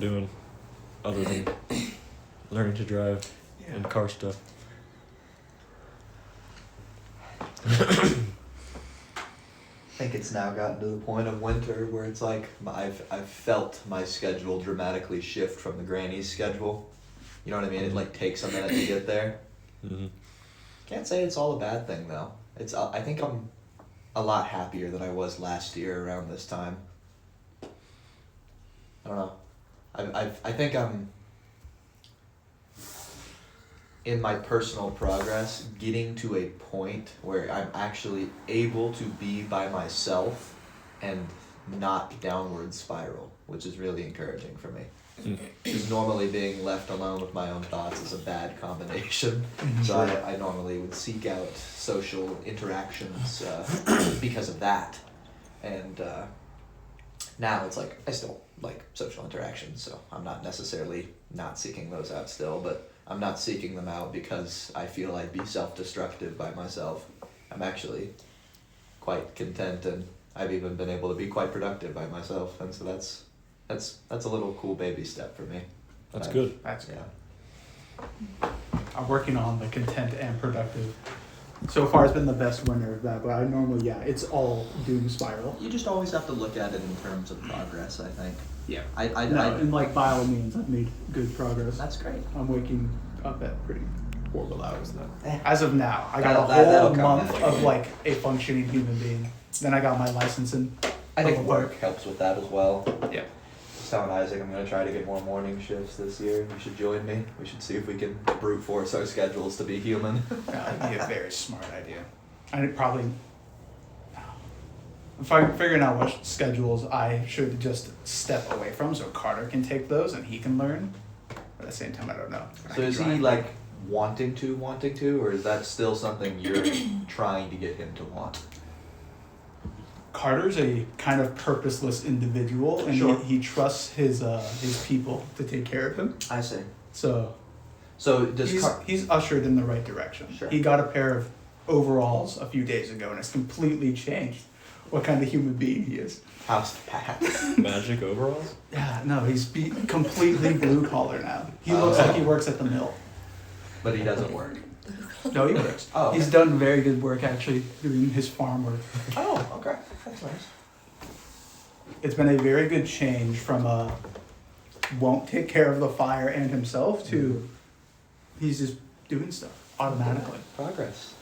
doing other than learning to drive and car stuff. I think it's now gotten to the point of winter where it's like I've felt my schedule dramatically shift from the granny's schedule. You know what I mean? It like takes a minute to get there. Mm-hmm. Can't say it's all a bad thing though. It's I think I'm a lot happier than I was last year around this time. I don't know. I think I'm in my personal progress getting to a point where I'm actually able to be by myself and not downward spiral, which is really encouraging for me. Because normally being left alone with my own thoughts is a bad combination. So I normally would seek out social interactions because of that. And now it's like I still like social interactions, so I'm not necessarily not seeking those out still, but I'm not seeking them out because I feel I'd be self-destructive by myself. I'm actually quite content, and I've even been able to be quite productive by myself, and so that's a little cool baby step for me. That's good. That's good. Yeah. I'm working on the content and productive. So far, it's been the best winter of that, but I normally, it's all doom spiral. You just always have to look at it in terms of progress, I think. Yeah. I And like by all means, I've made good progress. That's great. I'm waking up at pretty horrible hours though. Eh. As of now, I got That'll a whole come month naturally. of like a functioning human being. Then I got my licensing. I think Of work helps with that as well. Yeah. Just telling Isaac I'm going to try to get more morning shifts this year. You should join me. We should see if we can brute force our schedules to be human. That'd be a very smart idea. I probably. If I'm figuring out what schedules I should just step away from so Carter can take those and he can learn. But at the same time, I don't know. So is he like wanting to, or is that still something you're trying to get him to want? Carter's a kind of purposeless individual, and Sure. he trusts his people to take care of him. I see. So Does he's ushered in the right direction. Sure. He got a pair of overalls a few days ago, and it's completely changed what kind of human being he is. how's Pat? Magic overalls? Yeah, no, he's completely blue collar now. He looks like he works at the mill. But he doesn't work. No, he works. Oh, okay. He's done very good work actually doing his farm work. Oh, okay. That's nice. It's been a very good change from won't take care of the fire and himself to he's just doing stuff automatically. Progress.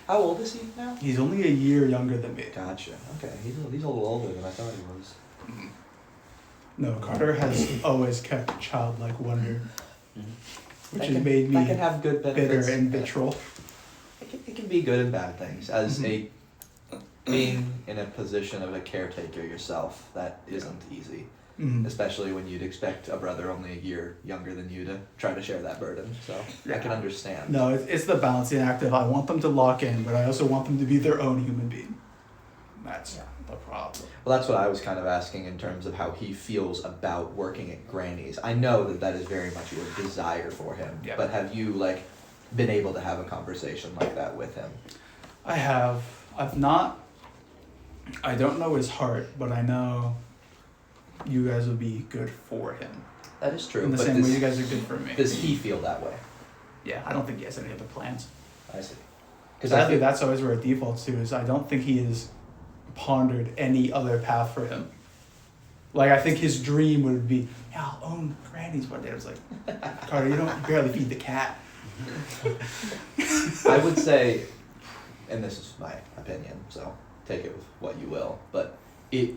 How old is he now? He's only a year younger than me. Gotcha. Okay, he's a little older than I thought he was. No, Carter has always kept childlike wonder, which has made That me can have good benefits. bitter and vitriol. It can be good and bad things. As being in a position of a caretaker yourself, that isn't easy. Mhm. Especially when you'd expect a brother only a year younger than you to try to share that burden. So I can understand. No, it's the balancing act of I want them to lock in, but I also want them to be their own human being. That's the problem. Well, that's what I was kind of asking in terms of how he feels about working at Granny's. I know that is very much your desire for him. Yeah. But have you been able to have a conversation like that with him? I have. I've not. I don't know his heart, but I know you guys would be good for him. That is true. In the but same way you guys are good for me. does he feel that way? Yeah, I don't think he has any other plans. I see. Because I think that's always where it defaults to is I don't think he has pondered any other path for him. Like I think his dream would be, yeah, I'll own Granny's one day. I was like, Carter, you don't barely feed the cat. I would say, and this is my opinion, so take it with what you will, but it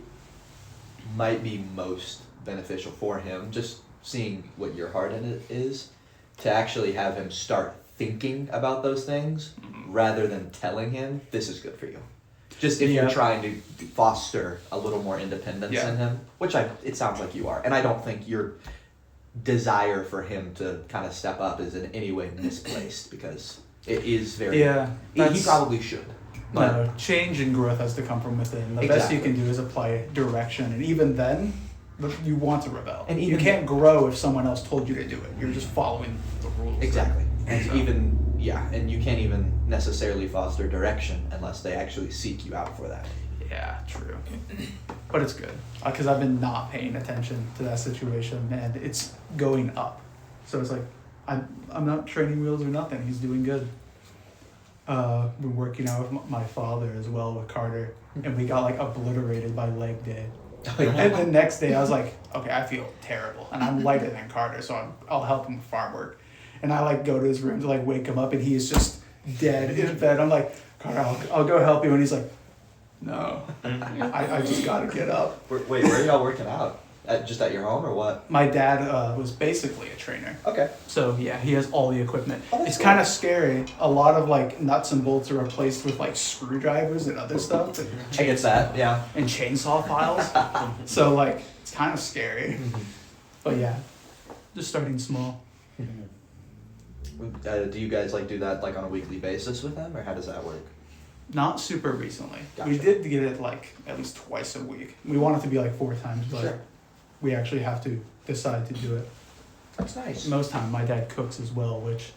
might be most beneficial for him, just seeing what your heart in it is, to actually have him start thinking about those things rather than telling him, this is good for you. Just if you're trying to foster a little more independence in him, which it sounds like you are, and I don't think your desire for him to kind of step up is in any way misplaced, because it is very... he probably should. But No, change and growth has to come from within. The best you can do is apply direction, and even then, you want to rebel. And you even can't grow if someone else told you to do it. You're just following the rules. Exactly. And So- and you can't even necessarily foster direction unless they actually seek you out for that. Yeah. Yeah, true. But it's good because I've been not paying attention to that situation, and it's going up. So it's like I'm not training wheels or nothing. He's doing good. Been working out with my father as well with Carter, and we got like obliterated by leg day. And the next day I was like, okay, I feel terrible, and I'm lighter than Carter, so I'll help him with farm work. And I like go to his room to like wake him up, and he is just dead in bed. I'm like, Carter, I'll go help you, and he's like, no, I just gotta get up. Wait, where are y'all working out? Just at your home or what? My dad was basically a trainer. Okay. So yeah, he has all the equipment. Oh, that's It's cool. kind of scary. A lot of like nuts and bolts are replaced with like screwdrivers and other stuff, I get that, yeah. and chainsaw files. So like it's kind of scary. But yeah, just starting small. Do you guys like do that like on a weekly basis with them, or how does that work? Not super recently. We Gotcha. did get it like at least twice a week. We want it to be like 4 times, but Sure. we actually have to decide to do it. That's nice. Most time my dad cooks as well, which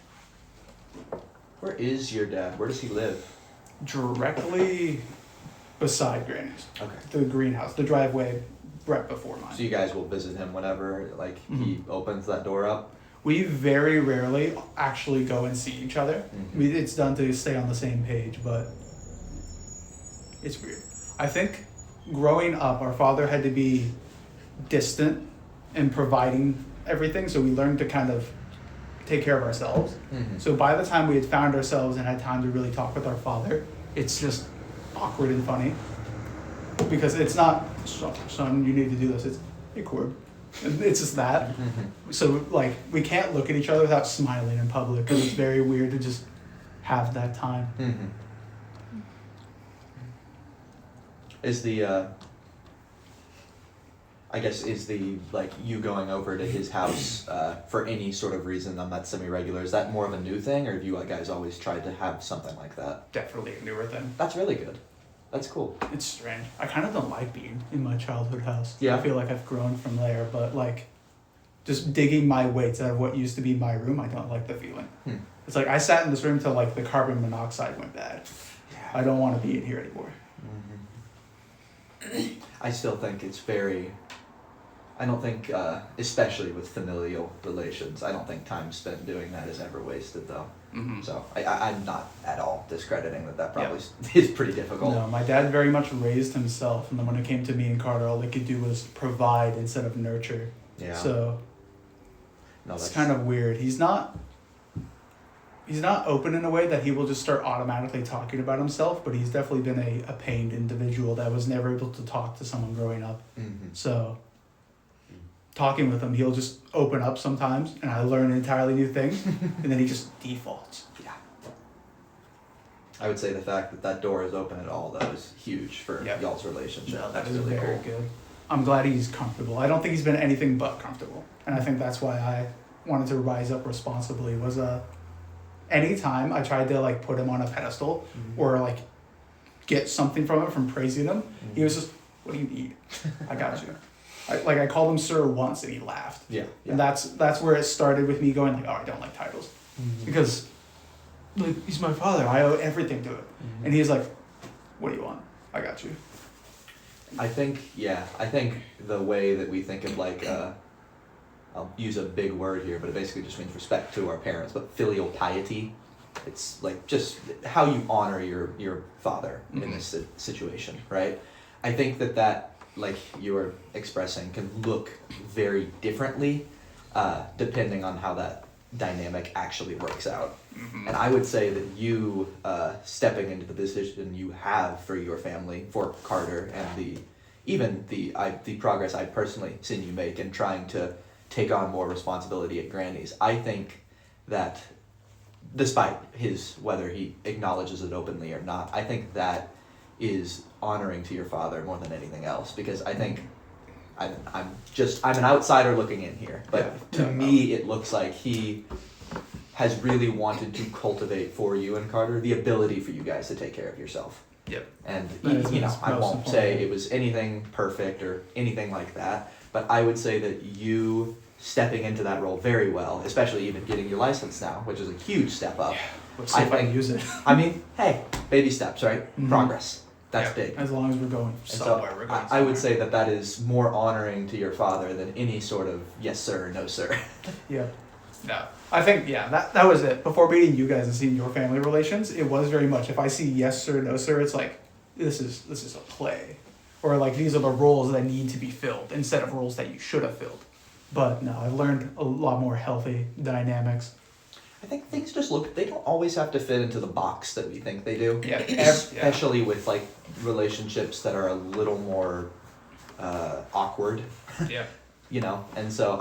Where is your dad? Where does he live? directly beside Granny's. Okay. The greenhouse, the driveway right before mine. So you guys will visit him whenever like he opens that door up? We very rarely actually go and see each other. Mhm. It's done to stay on the same page, but it's weird. I think growing up, our father had to be distant in providing everything, so we learned to kind of take care of ourselves. Mhm. So by the time we had found ourselves and had time to really talk with our father, it's just awkward and funny. Because it's not, son, you need to do this. It's, hey, Corb. And it's just that. Mhm. So, like, we can't look at each other without smiling in public because it's very weird to just have that time. Mhm. Is the I guess is the like you going over to his house for any sort of reason that's semi-regular, is that more of a new thing, or have you guys always tried to have something like that? Definitely a newer thing. That's really good. That's cool. It's strange. I kind of don't like being in my childhood house. Yeah. I feel like I've grown from there, but, like, just digging my weights out of what used to be my room, I don't like the feeling. Hmm. It's like I sat in this room till, like, the carbon monoxide went bad. I don't want to be in here anymore. I still think it's very. I don't think, especially with familial relations, I don't think time spent doing that is ever wasted, though. Mm-hmm. So I'm not at all discrediting that probably is pretty difficult. No, my dad very much raised himself, and then when it came to me and Carter, all he could do was provide instead of nurture. Yeah. So no, it's that's kind of weird. He's not open in a way that he will just start automatically talking about himself, but he's definitely been a pained individual that was never able to talk to someone growing up. Mhm. So talking with him, he'll just open up sometimes, and I learn entirely new things, and then he just defaults. Yeah. I would say the fact that door is open at all, that is huge for Yep. y'all's relationship. No, that That's is really very cool. good. I'm glad he's comfortable. I don't think he's been anything but comfortable, and I think that's why I wanted to rise up responsibly. Was anytime I tried to like put him on a pedestal or like get something from him from praising him, he was just, "What do you need? I got you." I called him sir once, and he laughed. Yeah. And that's where it started with me going like, oh, I don't like titles. Because like he's my father. I owe everything to him. And he's like, what do you want? I got you. I think the way that we think of like, I'll use a big word here, but it basically just means respect to our parents, but filial piety. It's like just how you honor your father in this situation, right? I think that like you were expressing can look very differently depending on how that dynamic actually works out. And I would say that you stepping into the position you have for your family, for Carter, and the progress I've personally seen you make in trying to take on more responsibility at Granny's, I think that despite whether he acknowledges it openly or not, I think that is honoring to your father more than anything else, because I think I'm an outsider looking in here, but to me it looks like he has really wanted to cultivate for you and Carter the ability for you guys to take care of yourself. Yep. And That is I most won't say important. it was anything perfect or anything like that, but I would say that you stepping into that role very well, especially even getting your license now, which is a huge step up. Let's see if I can use it. I mean, hey, baby steps, right? Mhm. Progress. That's Yeah, big. As long as we're going And so somewhere, we're going I would somewhere. say that is more honoring to your father than any sort of yes sir, no sir. Yeah. No. I think, yeah, that was it. Before meeting you guys and seeing your family relations, it was very much, if I see yes sir, no sir, it's like, this is a play. Or like, these are the roles that need to be filled instead of roles that you should have filled. But no, I've learned a lot more healthy dynamics. I think things just they don't always have to fit into the box that we think they do. Yeah. Especially with like relationships that are a little more awkward, Yeah. you know. And so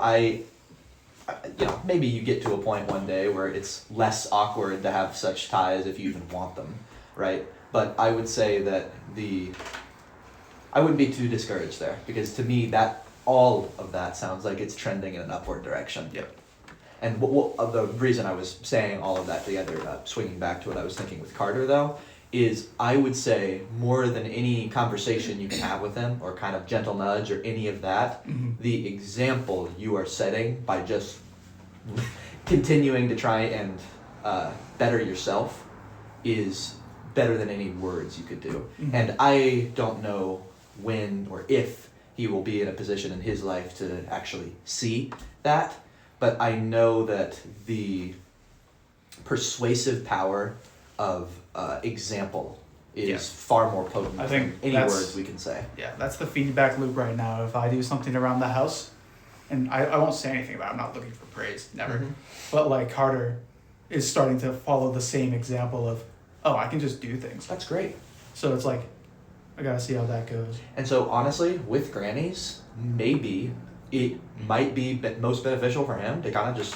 you know, maybe you get to a point one day where it's less awkward to have such ties if you even want them, right? But I would say that I wouldn't be too discouraged there, because to me that all of that sounds like it's trending in an upward direction. Yep. And the reason I was saying all of that together, swinging back to what I was thinking with Carter though, is I would say more than any conversation you can have with him or kind of gentle nudge or any of that, Mhm. the example you are setting by just continuing to try and better yourself is better than any words you could do. Mhm. And I don't know when or if he will be in a position in his life to actually see that, but I know that the persuasive power of example is Yeah. far more potent I think than any that's- words we can say. Yeah, that's the feedback loop right now. If I do something around the house, and I won't say anything about it, I'm not looking for praise, never. Mhm. But like Carter is starting to follow the same example of, oh, I can just do things. That's great. So it's like, I gotta see how that goes. And so honestly, with grannies, maybe it might be most beneficial for him to kind of just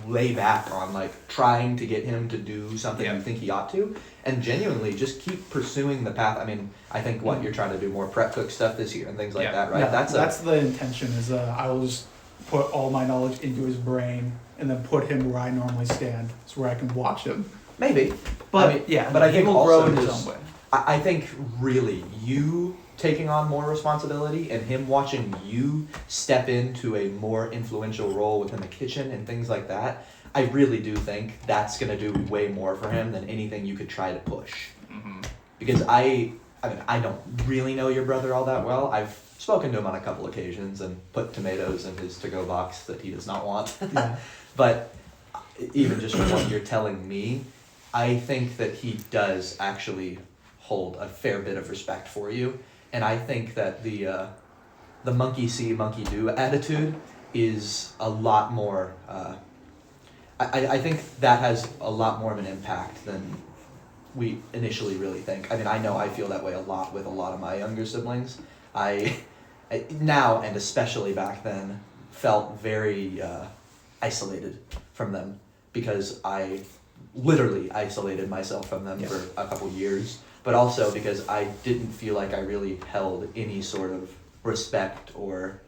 lay back on like trying to get him to do something Yeah. you think he ought to, and genuinely just keep pursuing the path. I mean, I think what you're trying to do more prep cook stuff this year and things like that, right? Yeah, That's that's the intention. Is I will just put all my knowledge into his brain and then put him where I normally stand, so where I can watch him. maybe. But I mean, yeah, but I he think will grow also in his just- own way. I think really you taking on more responsibility and him watching you step into a more influential role within the kitchen and things like that, I really do think that's gonna do way more for him than anything you could try to push. Because I mean, I don't really know your brother all that well. I've spoken to him on a couple occasions and put tomatoes in his to-go box that he does not want. Yeah. But even just from what you're telling me, I think that he does actually hold a fair bit of respect for you, and I think that the monkey see, monkey do attitude is a lot more. I think that has a lot more of an impact than we initially really think. I mean, I know I feel that way a lot with a lot of my younger siblings. I now and especially back then felt very isolated from them because I literally isolated myself from them Yeah. for a couple years, but also because I didn't feel like I really held any sort of respect or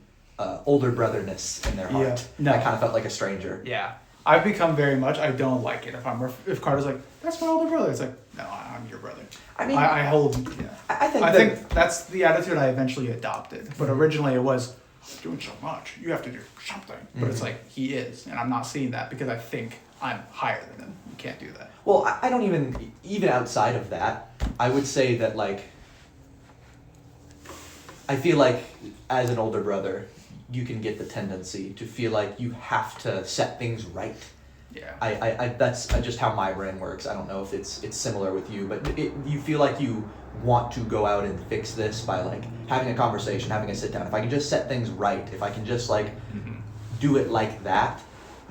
older brotherness in their heart. Yeah. No. I kind of felt like a stranger. Yeah, I've become very much. I don't like it if Carter's like, that's my older brother. It's like, no, I'm your brother. I mean, I hold. Yeah. I think I that, think that's the attitude I eventually adopted. But originally it was, I'm doing so much. You have to do something. But it's Mhm. like, he is. And I'm not seeing that because I think I'm higher than him. You can't do that. well, I don't even outside of that, I would say that like, I feel like as an older brother, you can get the tendency to feel like you have to set things right. Yeah. I that's just how my brain works. I don't know if it's similar with you, but you feel like you want to go out and fix this by like having a conversation, having a sit down. If I can just set things right, if I can just like do it like that,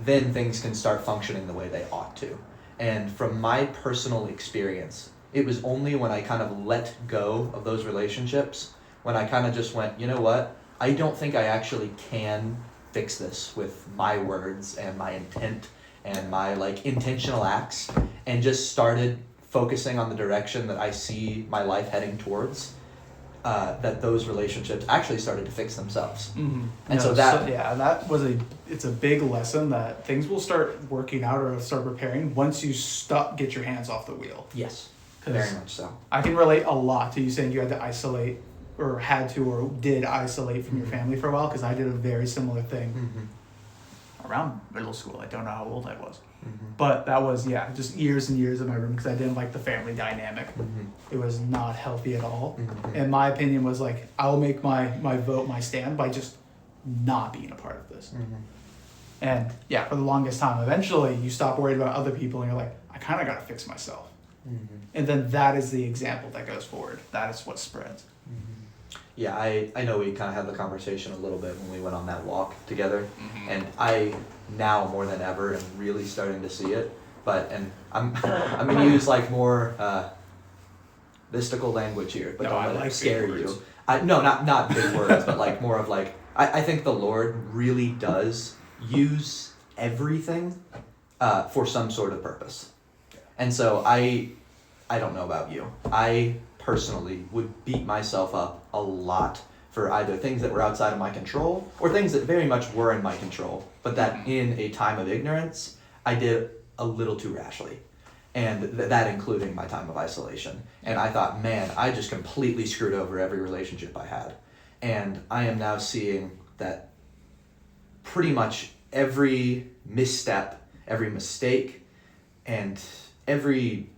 then things can start functioning the way they ought to. And from my personal experience, it was only when I kind of let go of those relationships, when I kind of just went, you know what, I don't think I actually can fix this with my words and my intent and my like intentional acts, and just started focusing on the direction that I see my life heading towards, that those relationships actually started to fix themselves. Mm-hmm. And so that- that was it's a big lesson that things will start working out or start repairing once you get your hands off the wheel. Yes, 'Cause very much so. I can relate a lot to you saying you had to isolate or had to or did isolate from your family for a while because I did a very similar thing. Mm-hmm. around middle school. I don't know how old I was. Mm-hmm. But that was, just years and years in my room because I didn't like the family dynamic. Mm-hmm. It was not healthy at all. Mm-hmm. And my opinion was like, I'll make my vote, my stand by just not being a part of this. Mm-hmm. And yeah, for the longest time, eventually you stop worried about other people and you're like, I kind of got to fix myself. Mm-hmm. And then that is the example that goes forward. That is what spreads. Yeah, I know we kind of had the conversation a little bit when we went on that walk together, and I now more than ever am really starting to see it. And I'm gonna use like more mystical language here, but No, don't I let like it scare big you. words. No, not big words, but like more of like I think the Lord really does use everything for some sort of purpose, and so I don't know about you. I personally would beat myself up a lot for either things that were outside of my control or things that very much were in my control, but that in a time of ignorance, I did a little too rashly. And that including my time of isolation. And I thought, man, I just completely screwed over every relationship I had. And I am now seeing that pretty much every misstep, every mistake, and every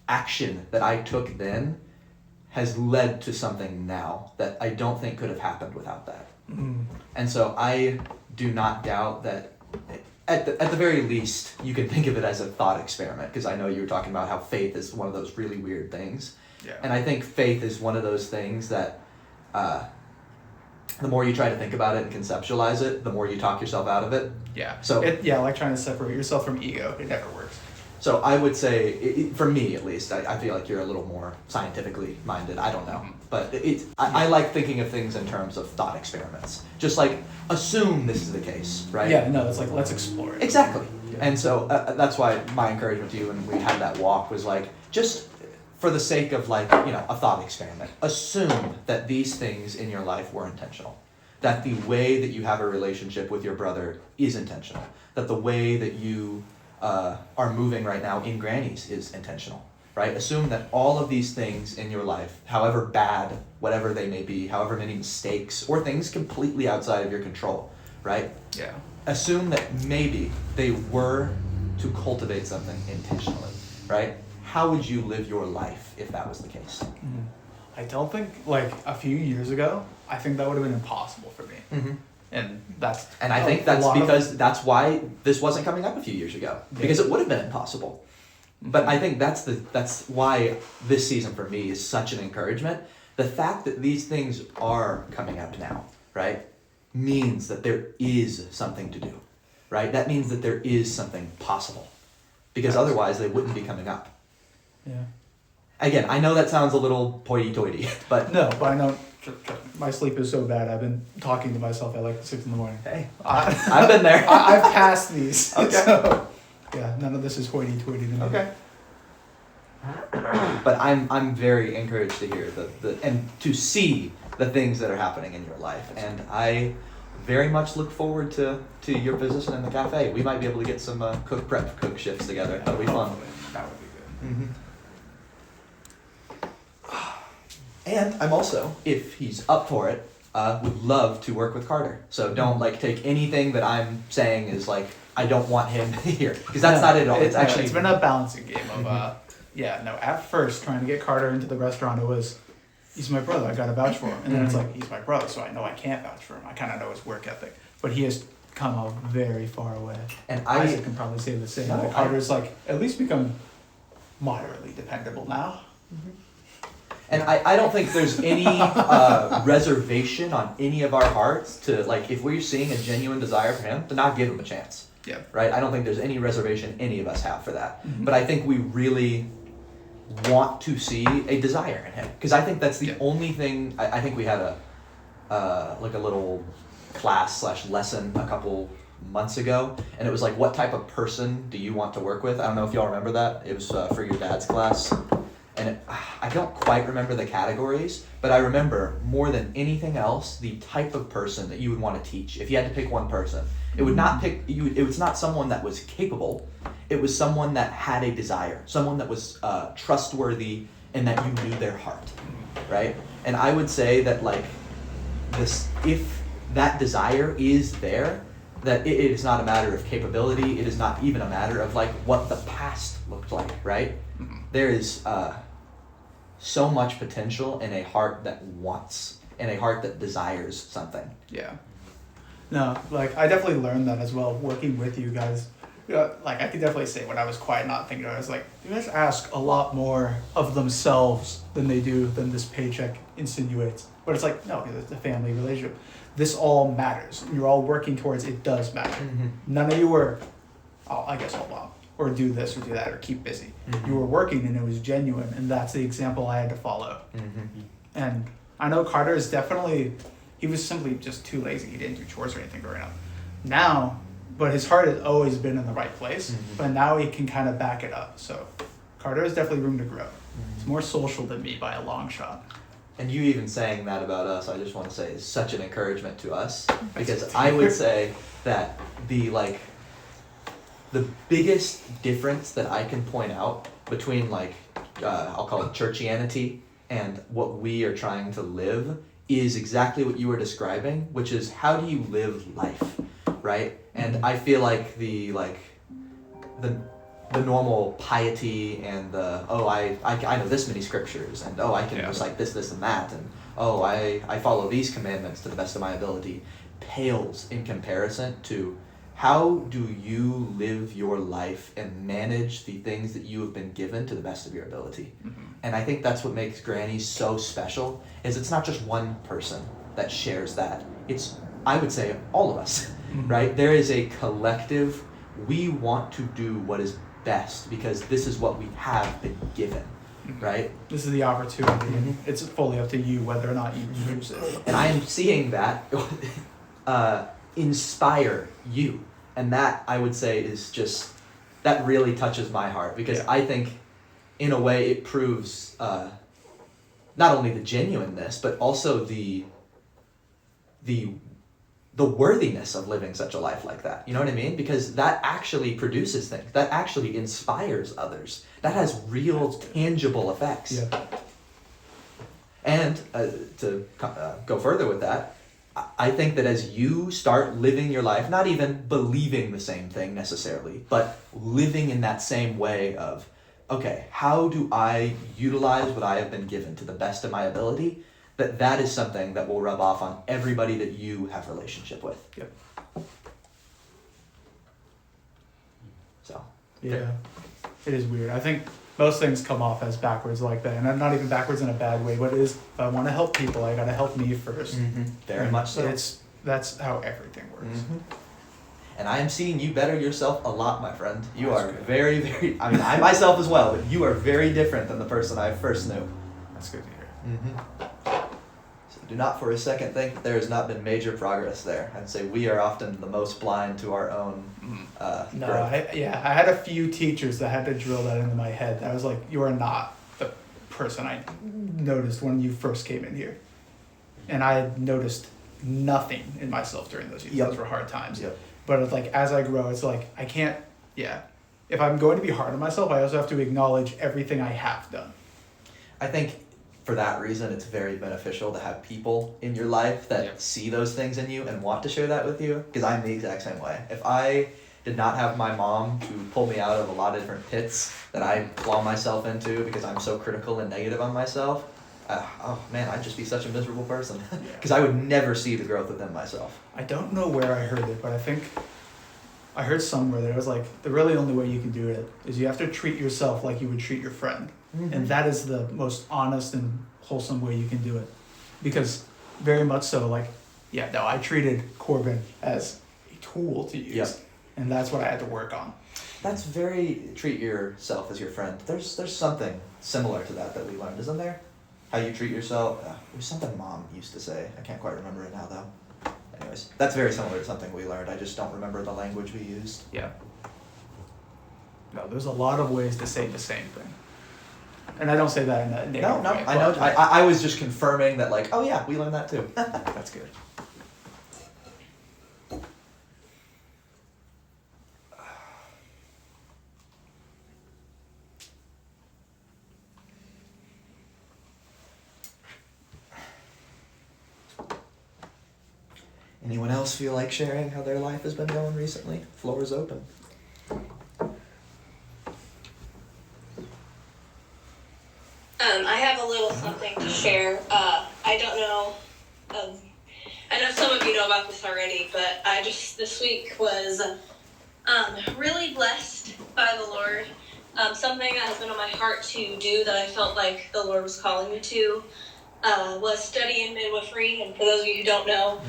action that I took then has led to something now that I don't think could have happened without that. And so I do not doubt that at the very least you can think of it as a thought experiment, because I know you were talking about how faith is one of those really weird things. Yeah. And I think faith is one of those things that the more you try to think about it and conceptualize it, the more you talk yourself out of it. Yeah. So like trying to separate yourself from ego. It never works. So I would say, for me at least, I feel like you're a little more scientifically minded. I don't know. But I like thinking of things in terms of thought experiments. Just like, assume this is the case, right? Yeah, no, it's like, let's explore it. Exactly. And so that's why my encouragement to you when we had that walk was like, just for the sake of like, a thought experiment, assume that these things in your life were intentional. That the way that you have a relationship with your brother is intentional. That the way that you are moving right now in Granny's is intentional, right? Assume that all of these things in your life, however bad, whatever they may be, however many mistakes or things completely outside of your control, right? Yeah. Assume that maybe they were to cultivate something intentionally, right? How would you live your life if that was the case? I don't think, like, a few years ago, I think that would have been impossible for me. Mm-hmm. And that's... And I think that's because that's why this wasn't coming up a few years ago. Because it would have been impossible. But I think that's why this season for me is such an encouragement. The fact that these things are coming up now, right, means that there is something to do, right? That means that there is something possible. Because otherwise they wouldn't be coming up. Yeah. Again, I know that sounds a little hoity-toity, but... No, but I know... My sleep is so bad. I've been talking to myself at like 6 a.m. Hey, I've I've been there. I've passed these. Okay. So, yeah, none of this is hoity-toity to me. Okay. But I'm very encouraged to hear and to see the things that are happening in your life, and I very much look forward to your position in the cafe. We might be able to get some cook shifts together. That'll be fun. That would be good. Mm-hmm. And I'm also, if he's up for it, would love to work with Carter. So don't like take anything that I'm saying is like I don't want him here, because that's not it at all. It's actually it's been a balancing game of at first trying to get Carter into the restaurant, it was he's my brother, I gotta vouch for him. And then it's like he's my brother, so I know I can't vouch for him. I kinda know his work ethic. But he has come a very far away. And Isaac can probably say the same. No, Like, Carter's like at least become moderately dependable now. And I don't think there's any reservation on any of our hearts to, like, if we're seeing a genuine desire for him, to not give him a chance. Yeah. Right? I don't think there's any reservation any of us have for that. Mhm. But I think we really want to see a desire in him. Because I think that's the only thing, I think we had a little class/lesson a couple months ago, and it was like, what type of person do you want to work with? I don't know if y'all remember that. It was for your dad's class. And I don't quite remember the categories, but I remember more than anything else the type of person that you would want to teach. If you had to pick one person, it would not pick you. It was not someone that was capable. It was someone that had a desire, someone that was trustworthy, and that you knew their heart, right? And I would say that like this, if that desire is there, that it is not a matter of capability. It is not even a matter of like what the past looked like, right? There is so much potential in a heart that wants, in a heart that desires something. Yeah. No, like I definitely learned that as well working with you guys. Like I could definitely say when I was quiet, not thinking about it, I was like, you guys ask a lot more of themselves than this paycheck insinuates. But it's like, no, because it's a family relationship. This all matters. You're all working towards it does matter. None of you were, oh, I guess hold on, or do this or do that or keep busy. You were working and it was genuine, and that's the example I had to follow. And I know Carter is definitely, he was simply just too lazy. He didn't do chores or anything growing up. Now, but his heart has always been in the right place, but now he can kind of back it up. So Carter has definitely room to grow. He's more social than me by a long shot. And you even saying that about us, I just want to say, is such an encouragement to us, because I would say that the biggest difference that I can point out between like I'll call it churchianity and what we are trying to live is exactly what you were describing, which is how do you live life, right? And I feel like the normal piety and the I know this many scriptures and I can recite this and that and I follow these commandments to the best of my ability pales in comparison to how do you live your life and manage the things that you have been given to the best of your ability. And I think that's what makes Granny so special, is it's not just one person that shares that. It's, I would say, all of us, right? There is a collective, we want to do what is best because this is what we have been given, right? This is the opportunity, and it's fully up to you whether or not you choose it. And I am seeing that inspire you. And that, I would say, is just, that really touches my heart because I think, in a way, it proves not only the genuineness, but also the worthiness of living such a life like that. You know what I mean? Because that actually produces things. That actually inspires others. That has real, tangible effects. Yeah. And to go further with that, I think that as you start living your life, not even believing the same thing necessarily, but living in that same way of, okay, how do I utilize what I have been given to the best of my ability? That is something that will rub off on everybody that you have a relationship with. Yep. So. Yeah. It is weird. I think most things come off as backwards like that, and I'm not even backwards in a bad way. But it is, if I want to help people, I gotta help me first. Very much so. That's how everything works. And I am seeing you better yourself a lot, my friend. You That's are good. very, very, I mean, I myself as well, but you are very different than the person I first knew. That's good to hear. So do not for a second think that there has not been major progress there. I'd say we are often the most blind to our own No, growth. I had a few teachers that had to drill that into my head. I was like, you are not the person I noticed when you first came in here. And I had noticed nothing in myself during those years. Yep. Those were hard times. Yep. But it's like, as I grow, it's like, I can't, if I'm going to be hard on myself, I also have to acknowledge everything I have done. I think for that reason, it's very beneficial to have people in your life that see those things in you and want to share that with you. Because I'm the exact same way. If I did not have my mom to pull me out of a lot of different pits that I claw myself into because I'm so critical and negative on myself, I'd just be such a miserable person. Because I would never see the growth within myself. I don't know where I heard it, but I think I heard somewhere that it was like, the really only way you can do it is you have to treat yourself like you would treat your friend. And that is the most honest and wholesome way you can do it. Because very much so, I treated Corbin as a tool to use. Yep. And that's what I had to work on. That's very, treat yourself as your friend. There's something similar to that we learned, isn't there? How you treat yourself. It was something Mom used to say. I can't quite remember it now though. Anyways, that's very similar to something we learned. I just don't remember the language we used. Yeah. No, there's a lot of ways to say the same thing. And I don't say that in a negative No, way. I know. but I was just confirming that we learned that too. that's good. Anyone else feel like sharing how their life has been going recently? Floor is open. I have a little something to share. I don't know. I know some of you know about this already, but I just this week was really blessed by the Lord. Something that has been on my heart to do that I felt like the Lord was calling me to was studying midwifery. And for those of you who don't know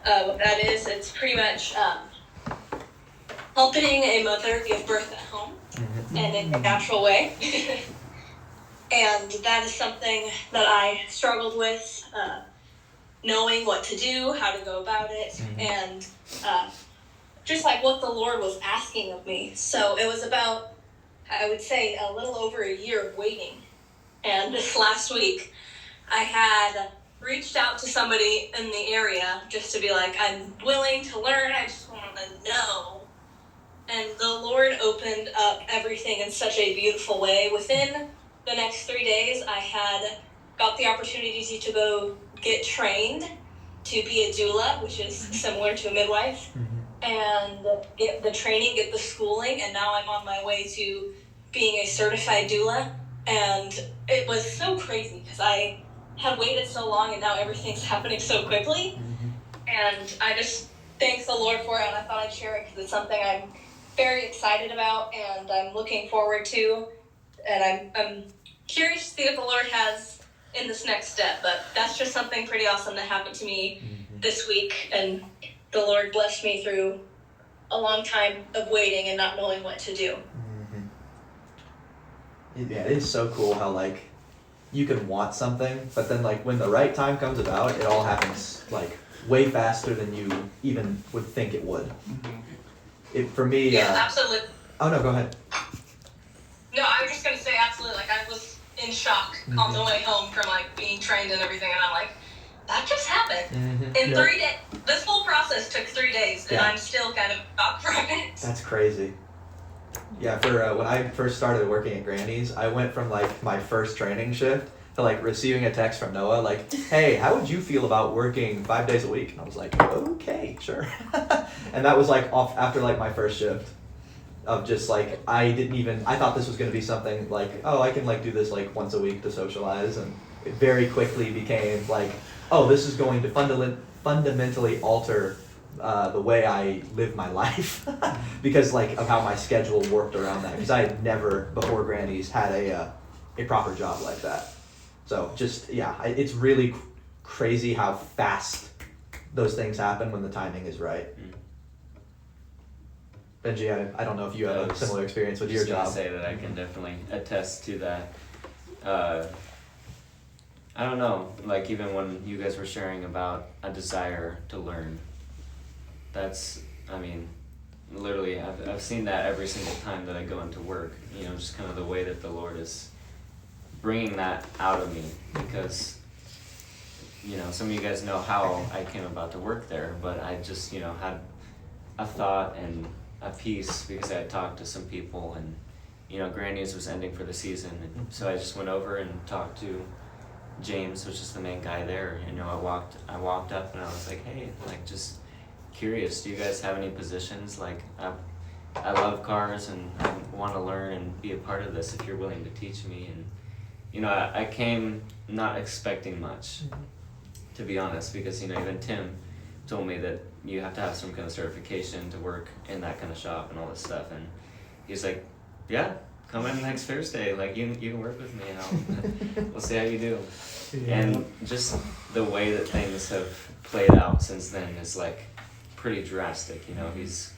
what that is, it's pretty much helping a mother give birth at home and in a natural way. And that is something that I struggled with, knowing what to do, how to go about it, and just like what the Lord was asking of me. So it was about, I would say, a little over a year of waiting. And this last week, I had reached out to somebody in the area just to be like, I'm willing to learn, I just want to know. And the Lord opened up everything in such a beautiful way. Within the next 3 days, I had got the opportunity to go get trained to be a doula, which is similar to a midwife, and get the training, get the schooling, and now I'm on my way to being a certified doula. And it was so crazy because I had waited so long and now everything's happening so quickly. And I just thank the Lord for it, and I thought I'd share it because it's something I'm very excited about and I'm looking forward to. And I'm curious to see what the Lord has in this next step, but that's just something pretty awesome that happened to me this week, and the Lord blessed me through a long time of waiting and not knowing what to do. Yeah, it is so cool how like you can want something, but then like when the right time comes about, it all happens like way faster than you even would think it would. It for me. Yeah, absolutely. Oh no, go ahead. No, I was just gonna say absolutely. Like I was in shock on the way home from like being trained and everything, and I'm like, that just happened in 3 days. This whole process took 3 days, and I'm still kind of shocked from it. That's crazy. Yeah, for when I first started working at Granny's, I went from like my first training shift to like receiving a text from Noah like, hey, how would you feel about working 5 days a week? And I was like, okay, sure. And that was like off after like my first shift of just like, I thought this was going to be something like, oh, I can like do this like once a week to socialize. And it very quickly became like, oh, this is going to fundamentally alter the way I live my life because like of how my schedule worked around that, because I had never before Granny's had a proper job like that. So just it's really crazy how fast those things happen when the timing is right. Benji, I don't know if you have a similar experience with your job. I was just gonna say that I can definitely attest to that. I don't know, like even when you guys were sharing about a desire to learn, that's, I mean, literally I've seen that every single time that I go into work, you know, just kind of the way that the Lord is bringing that out of me, because, you know, some of you guys know how I came about to work there, but I just, you know, had a thought and a piece because I had talked to some people, and, you know, Granny's was ending for the season, and so I just went over and talked to James, which is the main guy there. You know, I walked up and I was like, hey, like, just curious, do you guys have any positions? Like, I love cars and I want to learn and be a part of this if you're willing to teach me. And, you know, I came not expecting much, to be honest, because, you know, even Tim told me that you have to have some kind of certification to work in that kind of shop and all this stuff. And he's like, yeah, come in next Thursday, like you can work with me and we'll see how you do. Yeah. And just the way that things have played out since then is like pretty drastic. You know, he's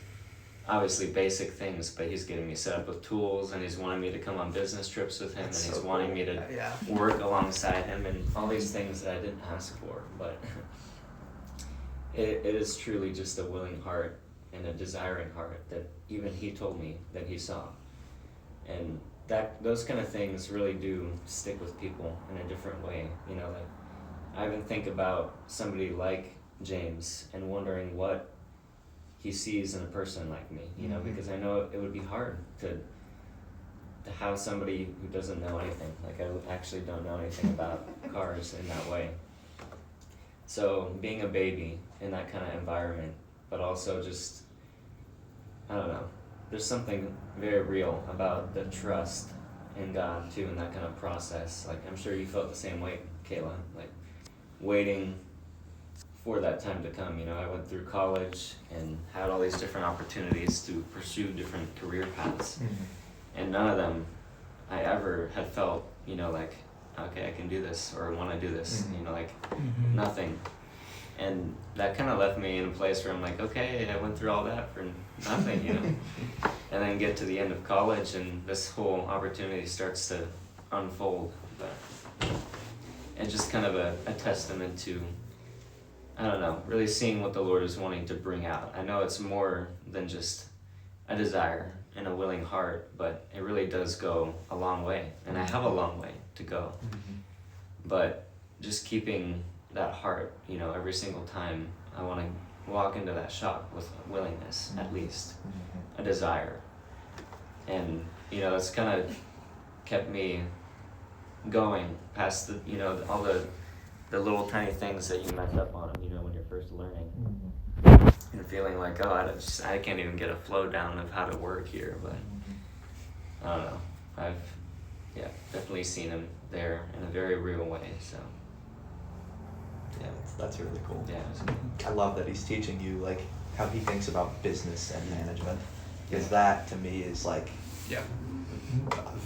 obviously basic things, but he's getting me set up with tools, and he's wanting me to come on business trips with him. That's and he's wanting me to work alongside him and all these things that I didn't ask for. But it is truly just a willing heart and a desiring heart that even he told me that he saw. And that those kind of things really do stick with people in a different way. You know, like I even think about somebody like James and wondering what he sees in a person like me, you know, because I know it would be hard to have somebody who doesn't know anything. Like I actually don't know anything about cars in that way. So being a baby in that kind of environment, but also just, I don't know, there's something very real about the trust in God too in that kind of process. Like I'm sure you felt the same way, Kayla, like waiting for that time to come. You know, I went through college and had all these different opportunities to pursue different career paths, and none of them I ever had felt, you know, like, okay, I can do this or want to do this, you know, like nothing. And that kind of left me in a place where I'm like, okay, I went through all that for nothing, you know. And then get to the end of college and this whole opportunity starts to unfold. But it's just kind of a testament to, I don't know, really seeing what the Lord is wanting to bring out. I know it's more than just a desire and a willing heart, but it really does go a long way. And I have a long way to go. But just keeping that heart, you know, every single time I want to walk into that shop with a willingness, at least, a desire. And, you know, that's kind of kept me going past the, you know, all the little tiny things that you mess up on, you know, when you're first learning. And feeling like, oh, I can't even get a flow down of how to work here, but I don't know. I've, definitely seen him there in a very real way, so. Yeah, that's really cool. Yeah. I love that he's teaching you like how he thinks about business and management, because that to me is like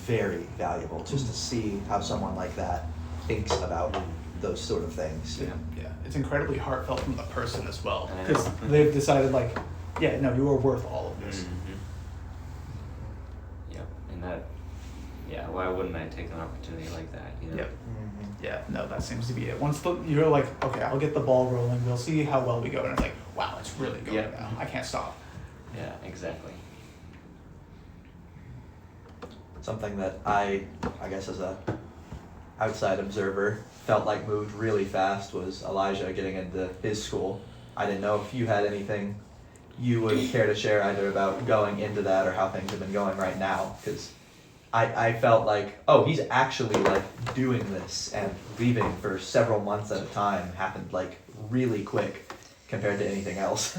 very valuable, just to see how someone like that thinks about those sort of things. Yeah, it's incredibly heartfelt from the person as well, I know. because they've decided like, yeah, no, you are worth all of this. Yep, and that, why wouldn't I take an opportunity like that, you know? Yep. Yeah, no, that seems to be it. Once you're like, okay, I'll get the ball rolling, we'll see how well we go, and it's like, wow, it's really going now. I can't stop. Yeah, exactly. Something that I guess as a outside observer felt like moved really fast was Elijah getting into his school. I didn't know if you had anything you would care to share either about going into that or how things have been going right now, because I felt like, oh, he's actually like doing this, and leaving for several months at a time happened like really quick compared to anything else.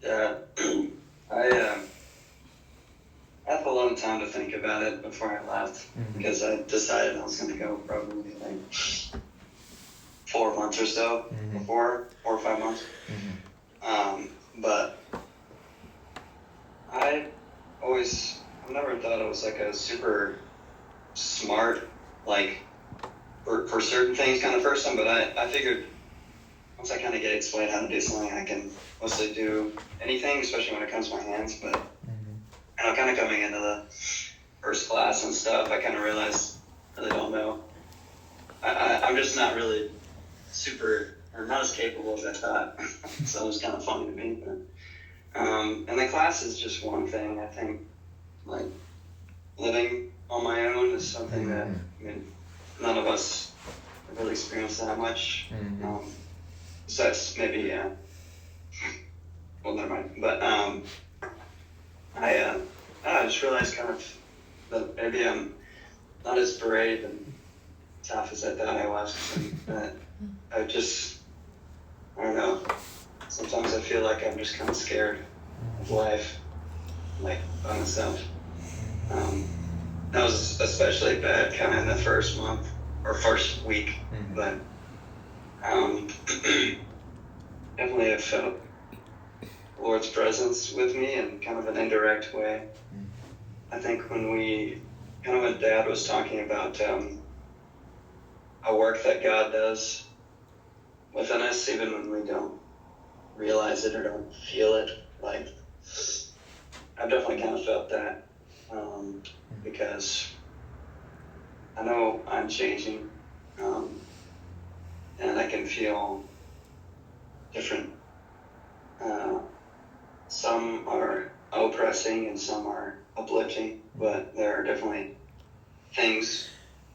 Yeah, I had a lot of time to think about it before I left, because I decided I was going to go probably like 4 months or so before, 4 or 5 months. But I've never thought I was like a super smart, like for certain things kind of person, but I figured once I kind of get explained how to do something, I can mostly do anything, especially when it comes to my hands. But you know, kind of coming into the first class and stuff, I kind of realized I really don't know. I'm just not really super, or not as capable as I thought. So it was kind of funny to me. But, and the class is just one thing. I think, like, living on my own is something that, I mean, none of us have really experienced that much. Besides maybe, well, never mind. But I just realized kind of that maybe I'm not as brave and tough as I thought I was. But I don't know. Sometimes I feel like I'm just kind of scared of life, like by myself. That was especially bad kind of in the first month or first week, but definitely have felt the Lord's presence with me in kind of an indirect way. I think when Dad was talking about a work that God does within us, even when we don't realize it or don't feel it, like, I've definitely kind of felt that, because I know I'm changing, and I can feel different. Some are oppressing and some are uplifting, but there are definitely things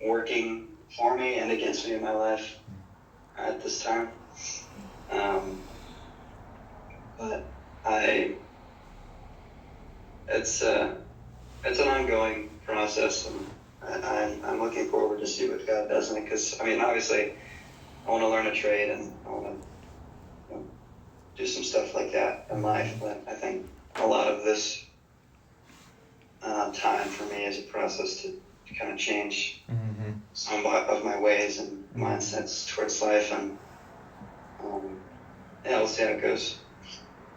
working for me and against me in my life at this time. But it's an ongoing process, and I'm looking forward to see what God does in it, because, I mean, obviously, want to learn a trade and I want to do some stuff like that in life. But I think a lot of this time for me is a process to kind of change some of my ways and mindsets towards life, and yeah, we'll see how it goes.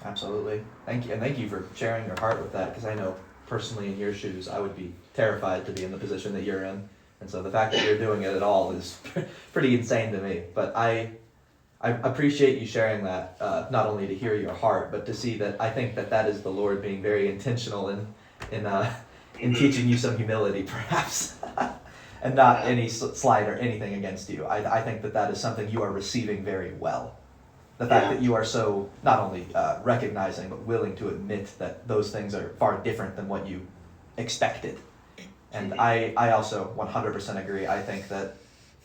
Absolutely. Thank you, and thank you for sharing your heart with that, because I know personally in your shoes, I would be terrified to be in the position that you're in, and so the fact that you're doing it at all is pretty insane to me. But I appreciate you sharing that, not only to hear your heart, but to see that I think that is the Lord being very intentional in teaching you some humility, perhaps, and not any slight or anything against you. I think that is something you are receiving very well. The fact that you are so not only recognizing but willing to admit that those things are far different than what you expected. And I also 100% agree. I think that